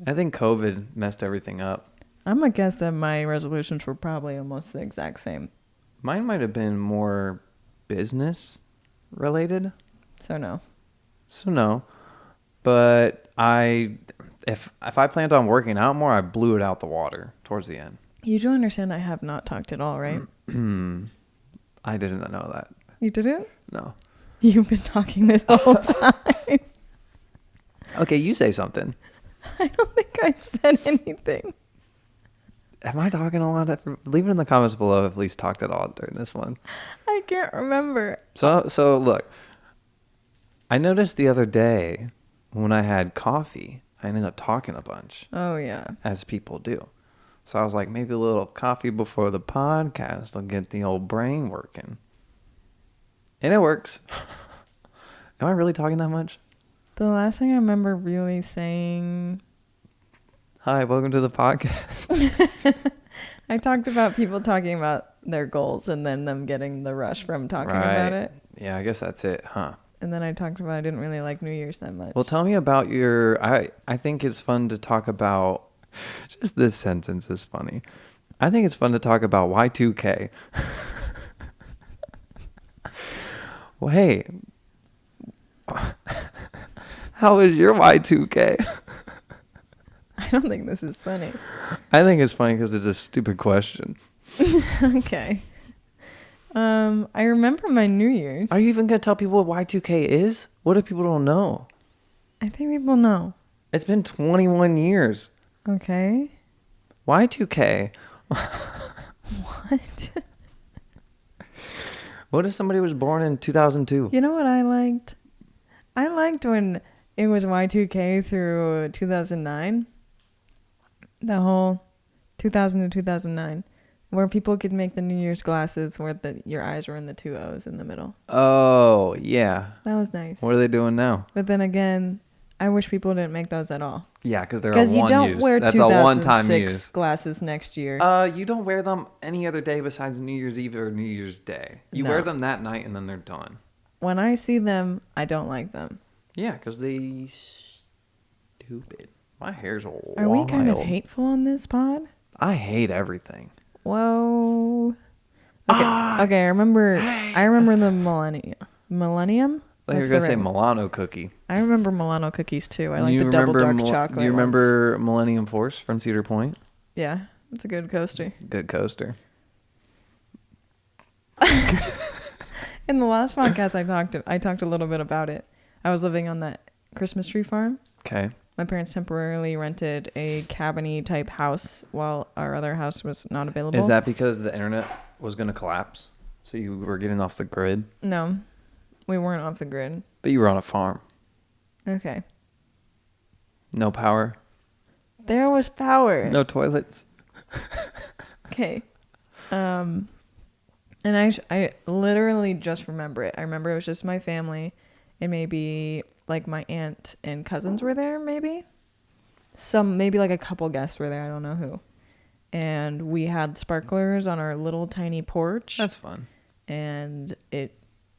I think COVID messed everything up. I'm going to guess that my resolutions were probably almost the exact same. Mine might have been more business related. So no. But if I planned on working out more, I blew it out the water towards the end. You do understand I have not talked at all, right? I didn't know that. You didn't? No. You've been talking this whole time. Okay, you say something. I don't think I've said anything. Am I talking a lot? Leave it in the comments below if Lee's talked at all during this one. I can't remember. So look, I noticed the other day when I had coffee, I ended up talking a bunch. Oh, yeah. As people do. So I was like, maybe a little coffee before the podcast will get the old brain working. And it works. Am I really talking that much? The last thing I remember really saying... Hi, welcome to the podcast. I talked about people talking about their goals and then them getting the rush from talking about it. Yeah, I guess that's it, huh? And then I talked about I didn't really like New Year's that much. Well, tell me about I think it's fun to talk about... Just this sentence is funny. I think it's fun to talk about Y2k. Well, hey, how is your Y2k? I don't think this is funny. I think it's funny because it's a stupid question. Okay. I remember my New Year's. Are you even going to tell people what Y2k is? What if people don't know? I think people know. It's been 21 years. Okay. Y2k. What? What if somebody was born in 2002? You know what I liked? I liked when it was Y2K through 2009. The whole 2000 to 2009. Where people could make the New Year's glasses where your eyes were in the two O's in the middle. Oh, yeah. That was nice. What are they doing now? But then again, I wish people didn't make those at all. Yeah, because they're a Because one you don't use. wear That's a one-time 2006 use. glasses next year. You don't wear them any other day besides New Year's Eve or New Year's Day. You wear them that night and then they're done. When I see them, I don't like them. Yeah, because they stupid. My hair's wild. Are we kind of hateful on this pod? I hate everything. Whoa. Okay, okay. I remember the millennium. I thought you were gonna say Milano cookie. I remember Milano cookies too. I like the double dark chocolate. Do you remember Millennium Force from Cedar Point? Yeah, it's a good coaster. Good coaster. In the last podcast, I talked a little bit about it. I was living on that Christmas tree farm. Okay. My parents temporarily rented a cabin-y type house while our other house was not available. Is that because the internet was going to collapse? So you were getting off the grid, No, we weren't off the grid. but you were on a farm. Okay. No power. There was power. No toilets. Okay. And I literally just remember it. I remember it was just my family and maybe like my aunt and cousins were there, maybe. Maybe like a couple guests were there. I don't know who. And we had sparklers on our little tiny porch. That's fun. And it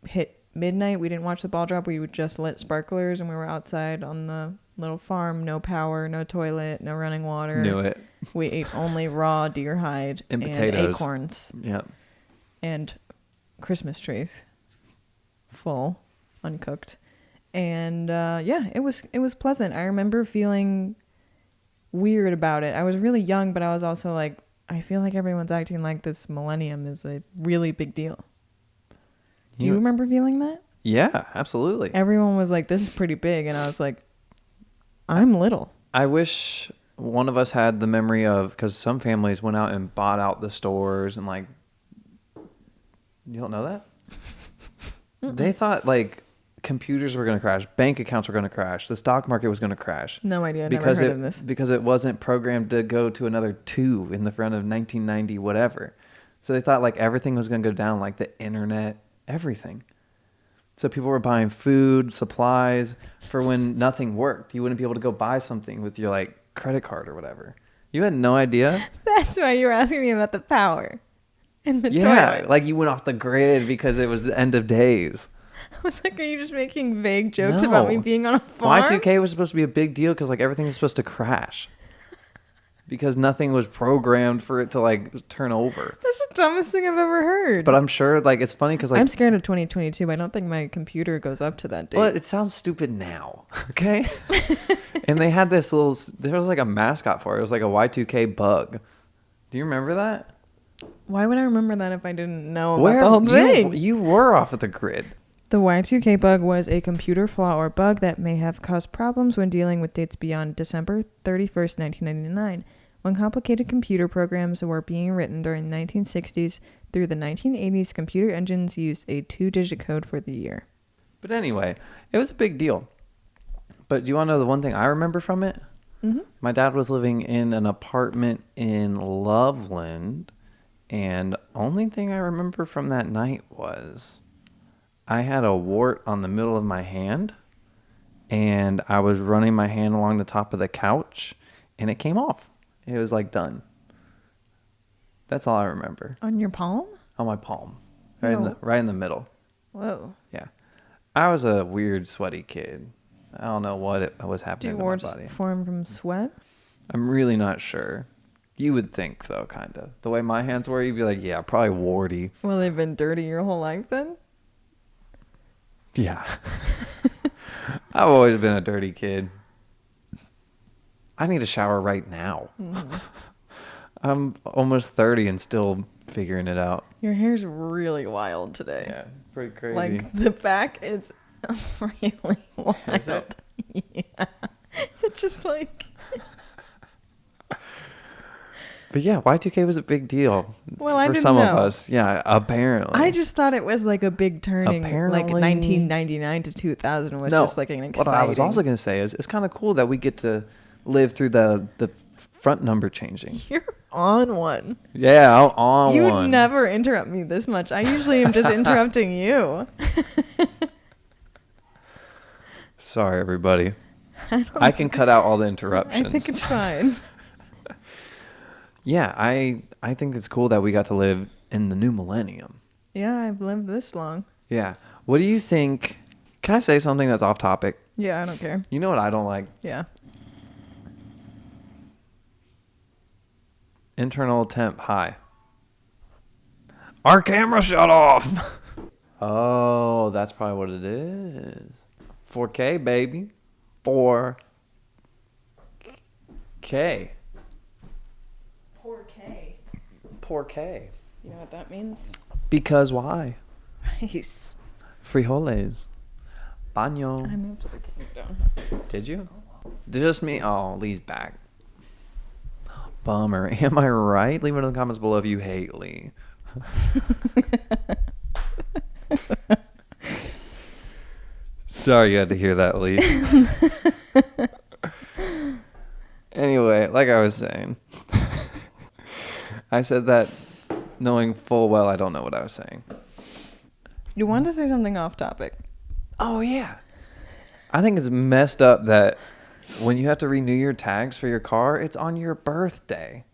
hit midnight. We didn't watch the ball drop. We would just lit sparklers and we were outside on the little farm. No power, no toilet, no running water. Knew it. We ate only raw deer hide And potatoes. acorns. Yep. And Christmas trees. Full, uncooked. And yeah, it was pleasant. I remember feeling weird about it. I was really young, but I was also like, I feel like everyone's acting like this millennium is a really big deal. Do you remember feeling that? Yeah, absolutely. Everyone was like, this is pretty big. And I was like, I'm little. I wish one of us had the memory of, because some families went out and bought out the stores and like, you don't know that? They thought like computers were going to crash, bank accounts were going to crash, the stock market was going to crash. No idea. I never heard of this. Because it wasn't programmed to go to another 2 in the front of 1990, whatever. So they thought like everything was going to go down, like the internet, everything. So people were buying food, supplies for when nothing worked. You wouldn't be able to go buy something with your like credit card or whatever. You had no idea? That's why you were asking me about the power and the toilet. Like you went off the grid because it was the end of days. I was like, are you just making vague jokes No. about me being on a farm? Y2k was supposed to be a big deal because like everything was supposed to crash. Because nothing was programmed for it to like turn over. That's the dumbest thing I've ever heard. But I'm sure like it's funny because like I'm scared of 2022. I don't think my computer goes up to that date. well, it sounds stupid now, okay? And they had this there was like a mascot for it. It was like a Y2k Bug. Do you remember that? Why would I remember that if I didn't know about the whole thing? You were off of the grid. The Y2k bug was a computer flaw or bug that may have caused problems when dealing with dates beyond December 31st, 1999, when complicated computer programs were being written during the 1960s. Through the 1980s, computer engines used a 2-digit code for the year. But anyway, it was a big deal. But do you want to know the one thing I remember from it? Mm-hmm. My dad was living in an apartment in Loveland, and only thing I remember from that night was I had a wart on the middle of my hand, and I was running my hand along the top of the couch, and it came off. It was like done. That's all I remember. On your palm? On my palm, right in the middle. Whoa. Yeah, I was a weird, sweaty kid. I don't know what was happening Do to my warts body. form from sweat? I'm really not sure. You would think, though, kind of. The way my hands were, you'd be like, yeah, probably warty. Well, they've been dirty your whole life then? Yeah. I've always been a dirty kid. I need a shower right now. Mm-hmm. I'm almost 30 and still figuring it out. Your hair's really wild today. Yeah, pretty crazy. Like, the back is really wild. Is it? Yeah. It's just like... But yeah, Y2K was a big deal. Well, I for didn't some of know. us. Yeah, apparently. I just thought it was like a big turning. Apparently- Like 1999 to 2000 was just like an exciting... What I was also going to say is it's kind of cool that we get to live through the front number changing. You're on one. Yeah, on You one. never interrupt me this much. I usually am just interrupting you. Sorry, everybody. I can cut out all the interruptions. I think it's fine. Yeah, I think it's cool that we got to live in the new millennium. Yeah, I've lived this long. Yeah. What do you think? Can I say something that's off topic? Yeah, I don't care. You know what I don't like? Yeah. Internal temp high. Our camera shut off. Oh, that's probably what it is. 4K, baby. 4K. Poor K. Poor K. You know what that means? Because why? Nice. Frijoles. Baño. I moved to the kingdom. Did you? Just me? Oh, Lee's back. Bummer. Am I right? Leave it in the comments below if you hate Leigh. Sorry you had to hear that, Leigh. Anyway, like I was saying, I said that knowing full well I don't know what I was saying. You want to say something off topic? Oh, yeah. I think it's messed up that when you have to renew your tags for your car, it's on your birthday.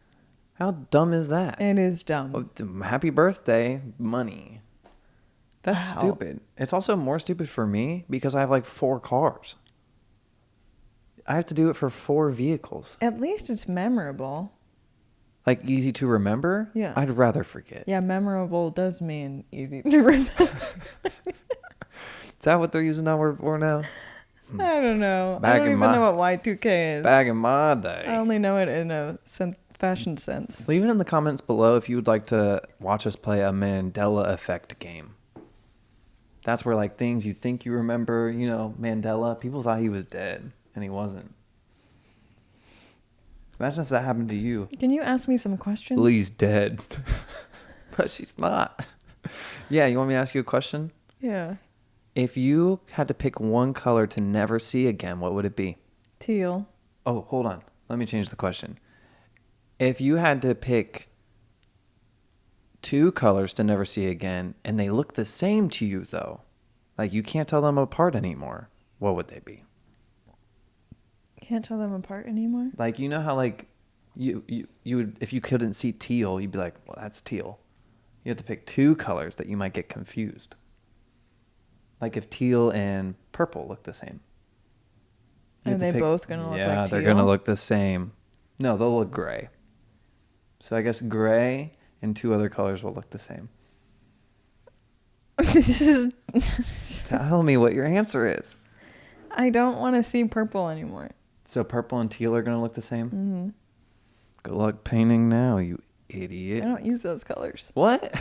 How dumb is that? It is dumb. Oh, happy birthday, money. That's Wow. stupid. It's also more stupid for me because I have like 4 cars. I have to do it for 4 vehicles. At least it's memorable. Like easy to remember? Yeah. I'd rather forget. Yeah, memorable does mean easy to remember. Is that what they're using that word for now? I don't know. I Back don't in even my- know what Y2k is. Back in my day. I only know it in a fashion sense. Leave it in the comments below if you would like to watch us play a Mandela effect game. That's where like things you think you remember, you know, Mandela, people thought he was dead and he wasn't. Imagine if that happened to you. Can you ask me some questions? Lee's dead. But she's not. Yeah, you want me to ask you a question? Yeah. If you had to pick one color to never see again, what would it be? Teal. Oh, hold on. Let me change the question. If you had to pick 2 colors to never see again, and they look the same to you, though, like you can't tell them apart anymore, what would they be? Can't tell them apart anymore? Like, you know how, like, you would, if you couldn't see teal, you'd be like, well, that's teal. You have to pick 2 colors that you might get confused. Like if teal and purple look the same. You Are have to they pick- both going to look like teal? Yeah, they're going to look the same. No, they'll look gray. So I guess gray and 2 other colors will look the same. This is... Tell me what your answer is. I don't want to see purple anymore. So purple and teal are going to look the same? Mm-hmm. Good luck painting now, you I idiot. don't use those colors. What?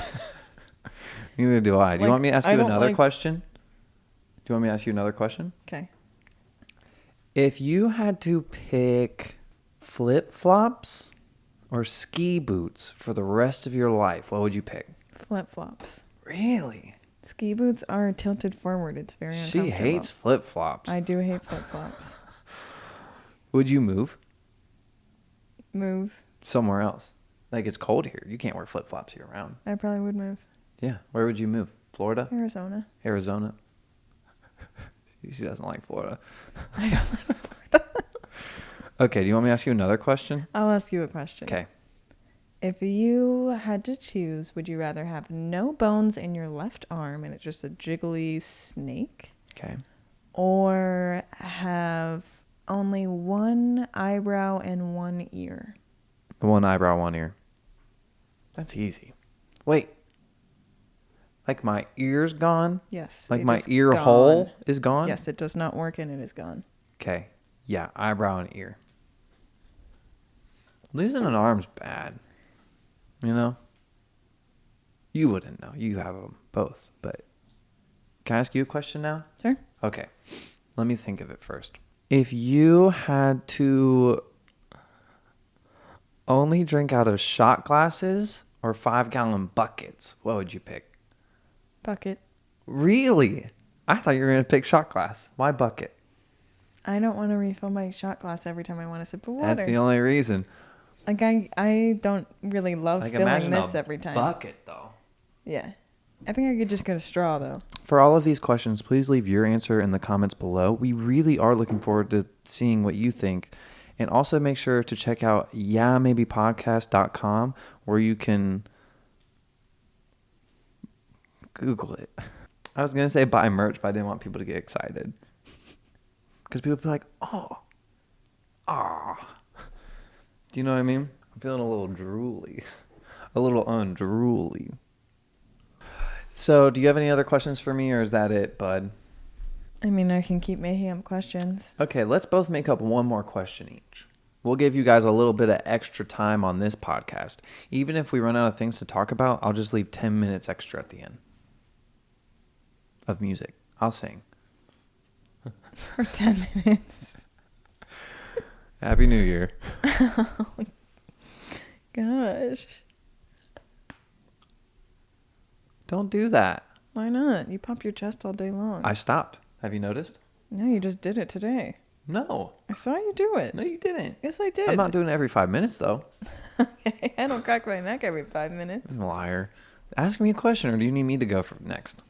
Neither do I. Do you Like, want me to ask I you don't another like- question? Do you want me to ask you another question? Okay. If you had to pick flip-flops or ski boots for the rest of your life, what would you pick? Flip-flops. Really? Ski boots are tilted forward. It's very uncomfortable. She hates flip-flops. I do hate flip-flops. Would you move Move. somewhere else? Like, it's cold here. You can't wear flip-flops year-round. I probably would move. Yeah. Where would you move? Florida? Arizona. Arizona? She doesn't like Florida. I don't like Florida. Okay, do you want me to ask you another question? I'll ask you a question. Okay. If you had to choose, would you rather have no bones in your left arm and it's just a jiggly snake? Okay. Or have only one eyebrow and one ear? 1 eyebrow, 1 ear. That's easy. Wait. Like my ear's gone? Yes. Like it my is ear gone. hole is gone? Yes, it does not work and it is gone. Okay. Yeah, eyebrow and ear. Losing an arm's bad. You know? You wouldn't know. You have them both. But can I ask you a question now? Sure. Okay. Let me think of it first. If you had to only drink out of shot glasses or 5-gallon buckets, what would you pick? Bucket. Really? I thought you were going to pick shot glass. Why bucket? I don't want to refill my shot glass every time I want a sip of water. That's the only reason. Like I don't really love Like, filling imagine this a every time. bucket, though. Yeah. I think I could just get a straw though. For all of these questions, please leave your answer in the comments below. We really are looking forward to seeing what you think. And also make sure to check out yeahmaybepodcast.com where you can Google it. I was going to say buy merch, but I didn't want people to get excited. Because people be like, oh. Do you know what I mean? I'm feeling a little drooly. A little undrooly. So, do you have any other questions for me, or is that it, bud? I mean, I can keep making up questions. Okay, let's both make up one more question each. We'll give you guys a little bit of extra time on this podcast. Even if we run out of things to talk about, I'll just leave 10 minutes extra at the end of music. I'll sing. For 10 minutes. Happy New Year. Gosh. Don't do that. Why not? You pop your chest all day long. I stopped. Have you noticed? No, you just did it today. No. I saw you do it. No, you didn't. Yes, I did. I'm not doing it every 5 minutes, though. Okay, I don't crack my neck every 5 minutes. Liar. Ask me a question, or do you need me to go for next?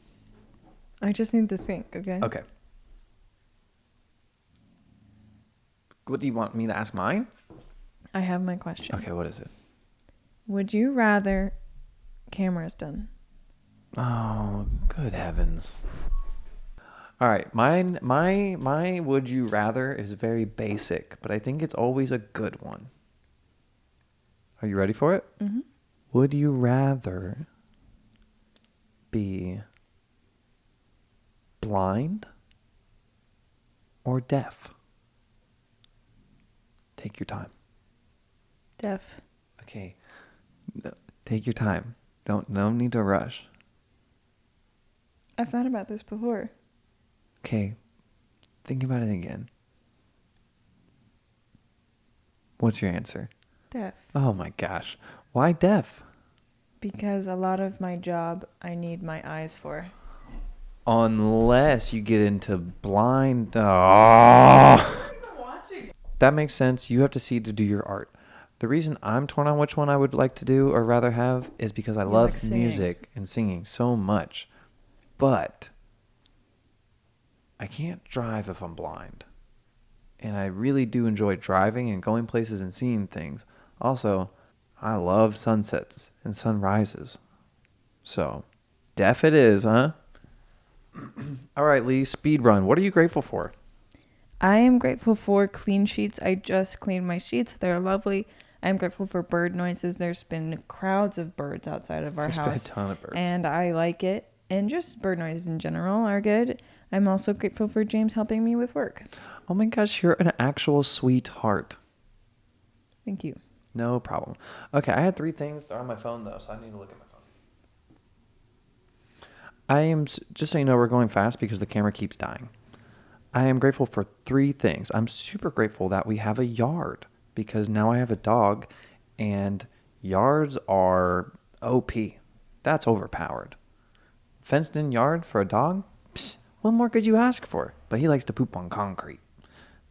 I just need to think, okay? Okay. What do you want me to ask mine? I have my question. Okay, what is it? Would you rather... Camera's done. Oh, good heavens. All right, my would you rather is very basic, but I think it's always a good one. Are you ready for it? Mm-hmm. Would you rather be blind or deaf? Take your time. Deaf. Okay. Take your time. No need to rush. I've thought about this before. Okay. Think about it again. What's your answer? Deaf. Oh my gosh. Why deaf? Because a lot of my job I need my eyes for. Unless you get into blind. Oh. That makes sense. You have to see to do your art. The reason I'm torn on which one I would like to do or rather have is because I love like singing. music and singing so much. But I can't drive if I'm blind. And I really do enjoy driving and going places and seeing things. Also, I love sunsets and sunrises. So, deaf it is, huh? All right, Leigh, speed run. What are you grateful for? I am grateful for clean sheets. I just cleaned my sheets. They're lovely. I'm grateful for bird noises. There's been crowds of birds outside of our house. There's been a ton of birds. And I like it. And just bird noises in general are good. I'm also grateful for James helping me with work. Oh my gosh, you're an actual sweetheart. Thank you. No problem. Okay, I had 3 things. They're on my phone, though, so I need to look at my phone. Just so you know, we're going fast because the camera keeps dying. I am grateful for 3 things. I'm super grateful that we have a yard because now I have a dog, and yards are OP. That's overpowered. Fenced-in yard for a dog? Psst, what more could you ask for? But he likes to poop on concrete.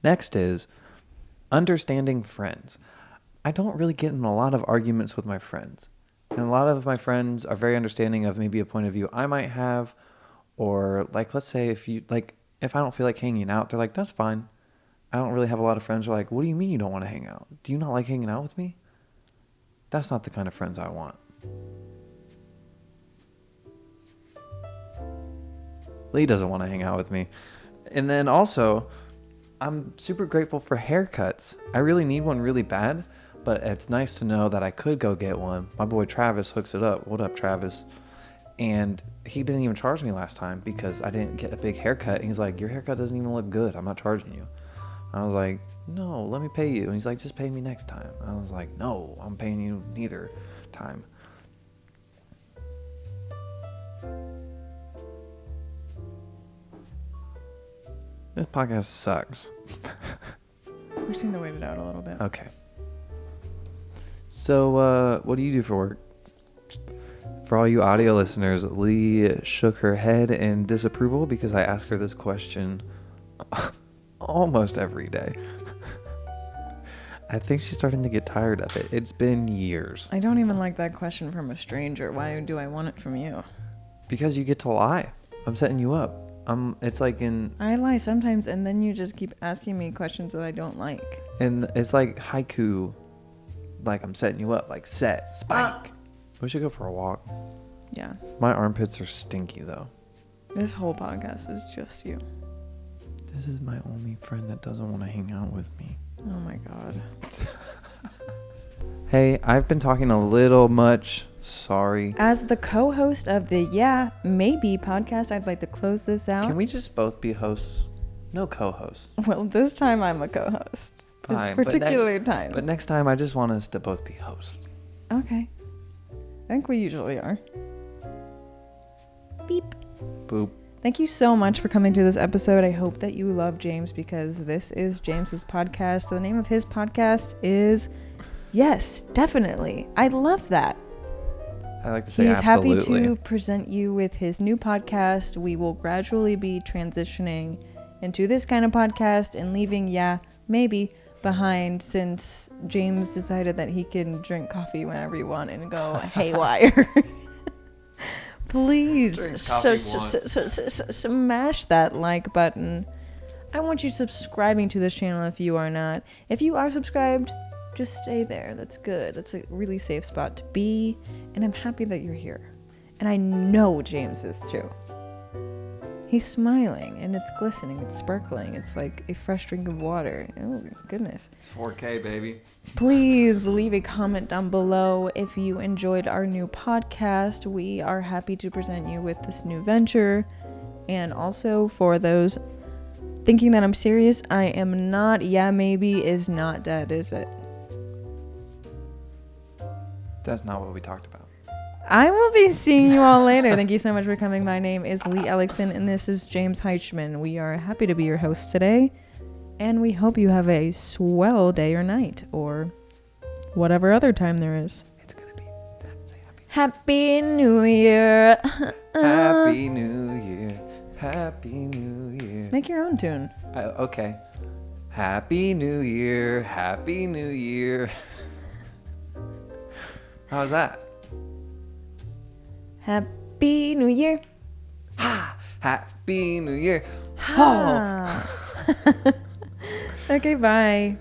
Next is understanding friends. I don't really get in a lot of arguments with my friends. And a lot of my friends are very understanding of maybe a point of view I might have, or like, let's say if I don't feel like hanging out, they're like, that's fine. I don't really have a lot of friends who are like, what do you mean you don't want to hang out? Do you not like hanging out with me? That's not the kind of friends I want. Leigh doesn't want to hang out with me. And then also, I'm super grateful for haircuts. I really need one really bad, but it's nice to know that I could go get one. My boy Travis hooks it up. What up, Travis? And he didn't even charge me last time because I didn't get a big haircut. And he's like, your haircut doesn't even look good. I'm not charging you. I was like, no, let me pay you. And he's like, just pay me next time. I was like, no, I'm paying you neither time. This podcast sucks. We just need to wait it out a little bit. Okay. So, what do you do for work? For all you audio listeners, Leigh shook her head in disapproval because I ask her this question almost every day. I think she's starting to get tired of it. It's been years. I don't even like that question from a stranger. Why do I want it from you? Because you get to lie. I'm setting you up. It's like I lie sometimes, and then you just keep asking me questions that I don't like. And it's like haiku. Like I'm setting you up. Like set, spike. We should go for a walk. Yeah. My armpits are stinky though. This whole podcast is just you. This is my only friend that doesn't want to hang out with me. Oh my God. Hey, I've been talking a little much. Sorry. As the co-host of the Yeah, Maybe podcast, I'd like to close this out. Can we just both be hosts? No co-hosts. Well, this time I'm a co-host. Fine, This particular time. But next time, I just want us to both be hosts. Okay. I think we usually are. Beep. Boop. Thank you so much for coming to this episode. I hope that you love James because this is James's podcast. The name of his podcast is Yes, Definitely. I love that. I like to say He's absolutely. happy to present you with his new podcast. We will gradually be transitioning into this kind of podcast and leaving, maybe, behind, since James decided that he can drink coffee whenever you want and go haywire. Please smash that like button. I want you subscribing to this channel if you are not. If you are subscribed, just stay there. That's good. That's a really safe spot to be. And I'm happy that you're here. And I know James is too. He's smiling and it's glistening. It's sparkling. It's like a fresh drink of water. Oh, goodness. It's 4K, baby. Please leave a comment down below if you enjoyed our new podcast. We are happy to present you with this new venture. And also for those thinking that I'm serious, I am not. Yeah, maybe is not dead, is it? That's not what we talked about. I will be seeing you all later. Thank you so much for coming. My name is Leigh Ellickson, and this is James Heichman. We are happy to be your hosts today, and we hope you have a swell day or night, or whatever other time there is. It's gonna be. Say Happy New Year. Happy New Year. Happy New Year. Make your own tune. Okay. Happy New Year. Happy New Year. How's that? Happy New Year. Ha! Happy New Year. Ha. Okay, bye.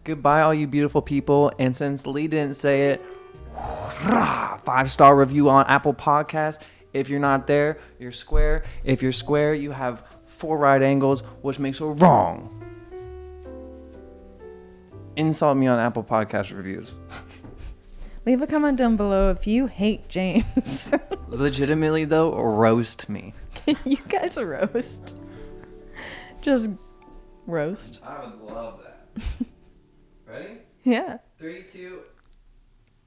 Goodbye, all you beautiful people. And since Leigh didn't say it, 5-star review on Apple Podcasts. If you're not there, you're square. If you're square, you have 4 right angles, which makes a wrong. Insult me on Apple Podcast reviews. Leave a comment down below if you hate James. Legitimately, though, roast me. You guys roast. Just roast. I would love that. Ready? Yeah. 3, 2...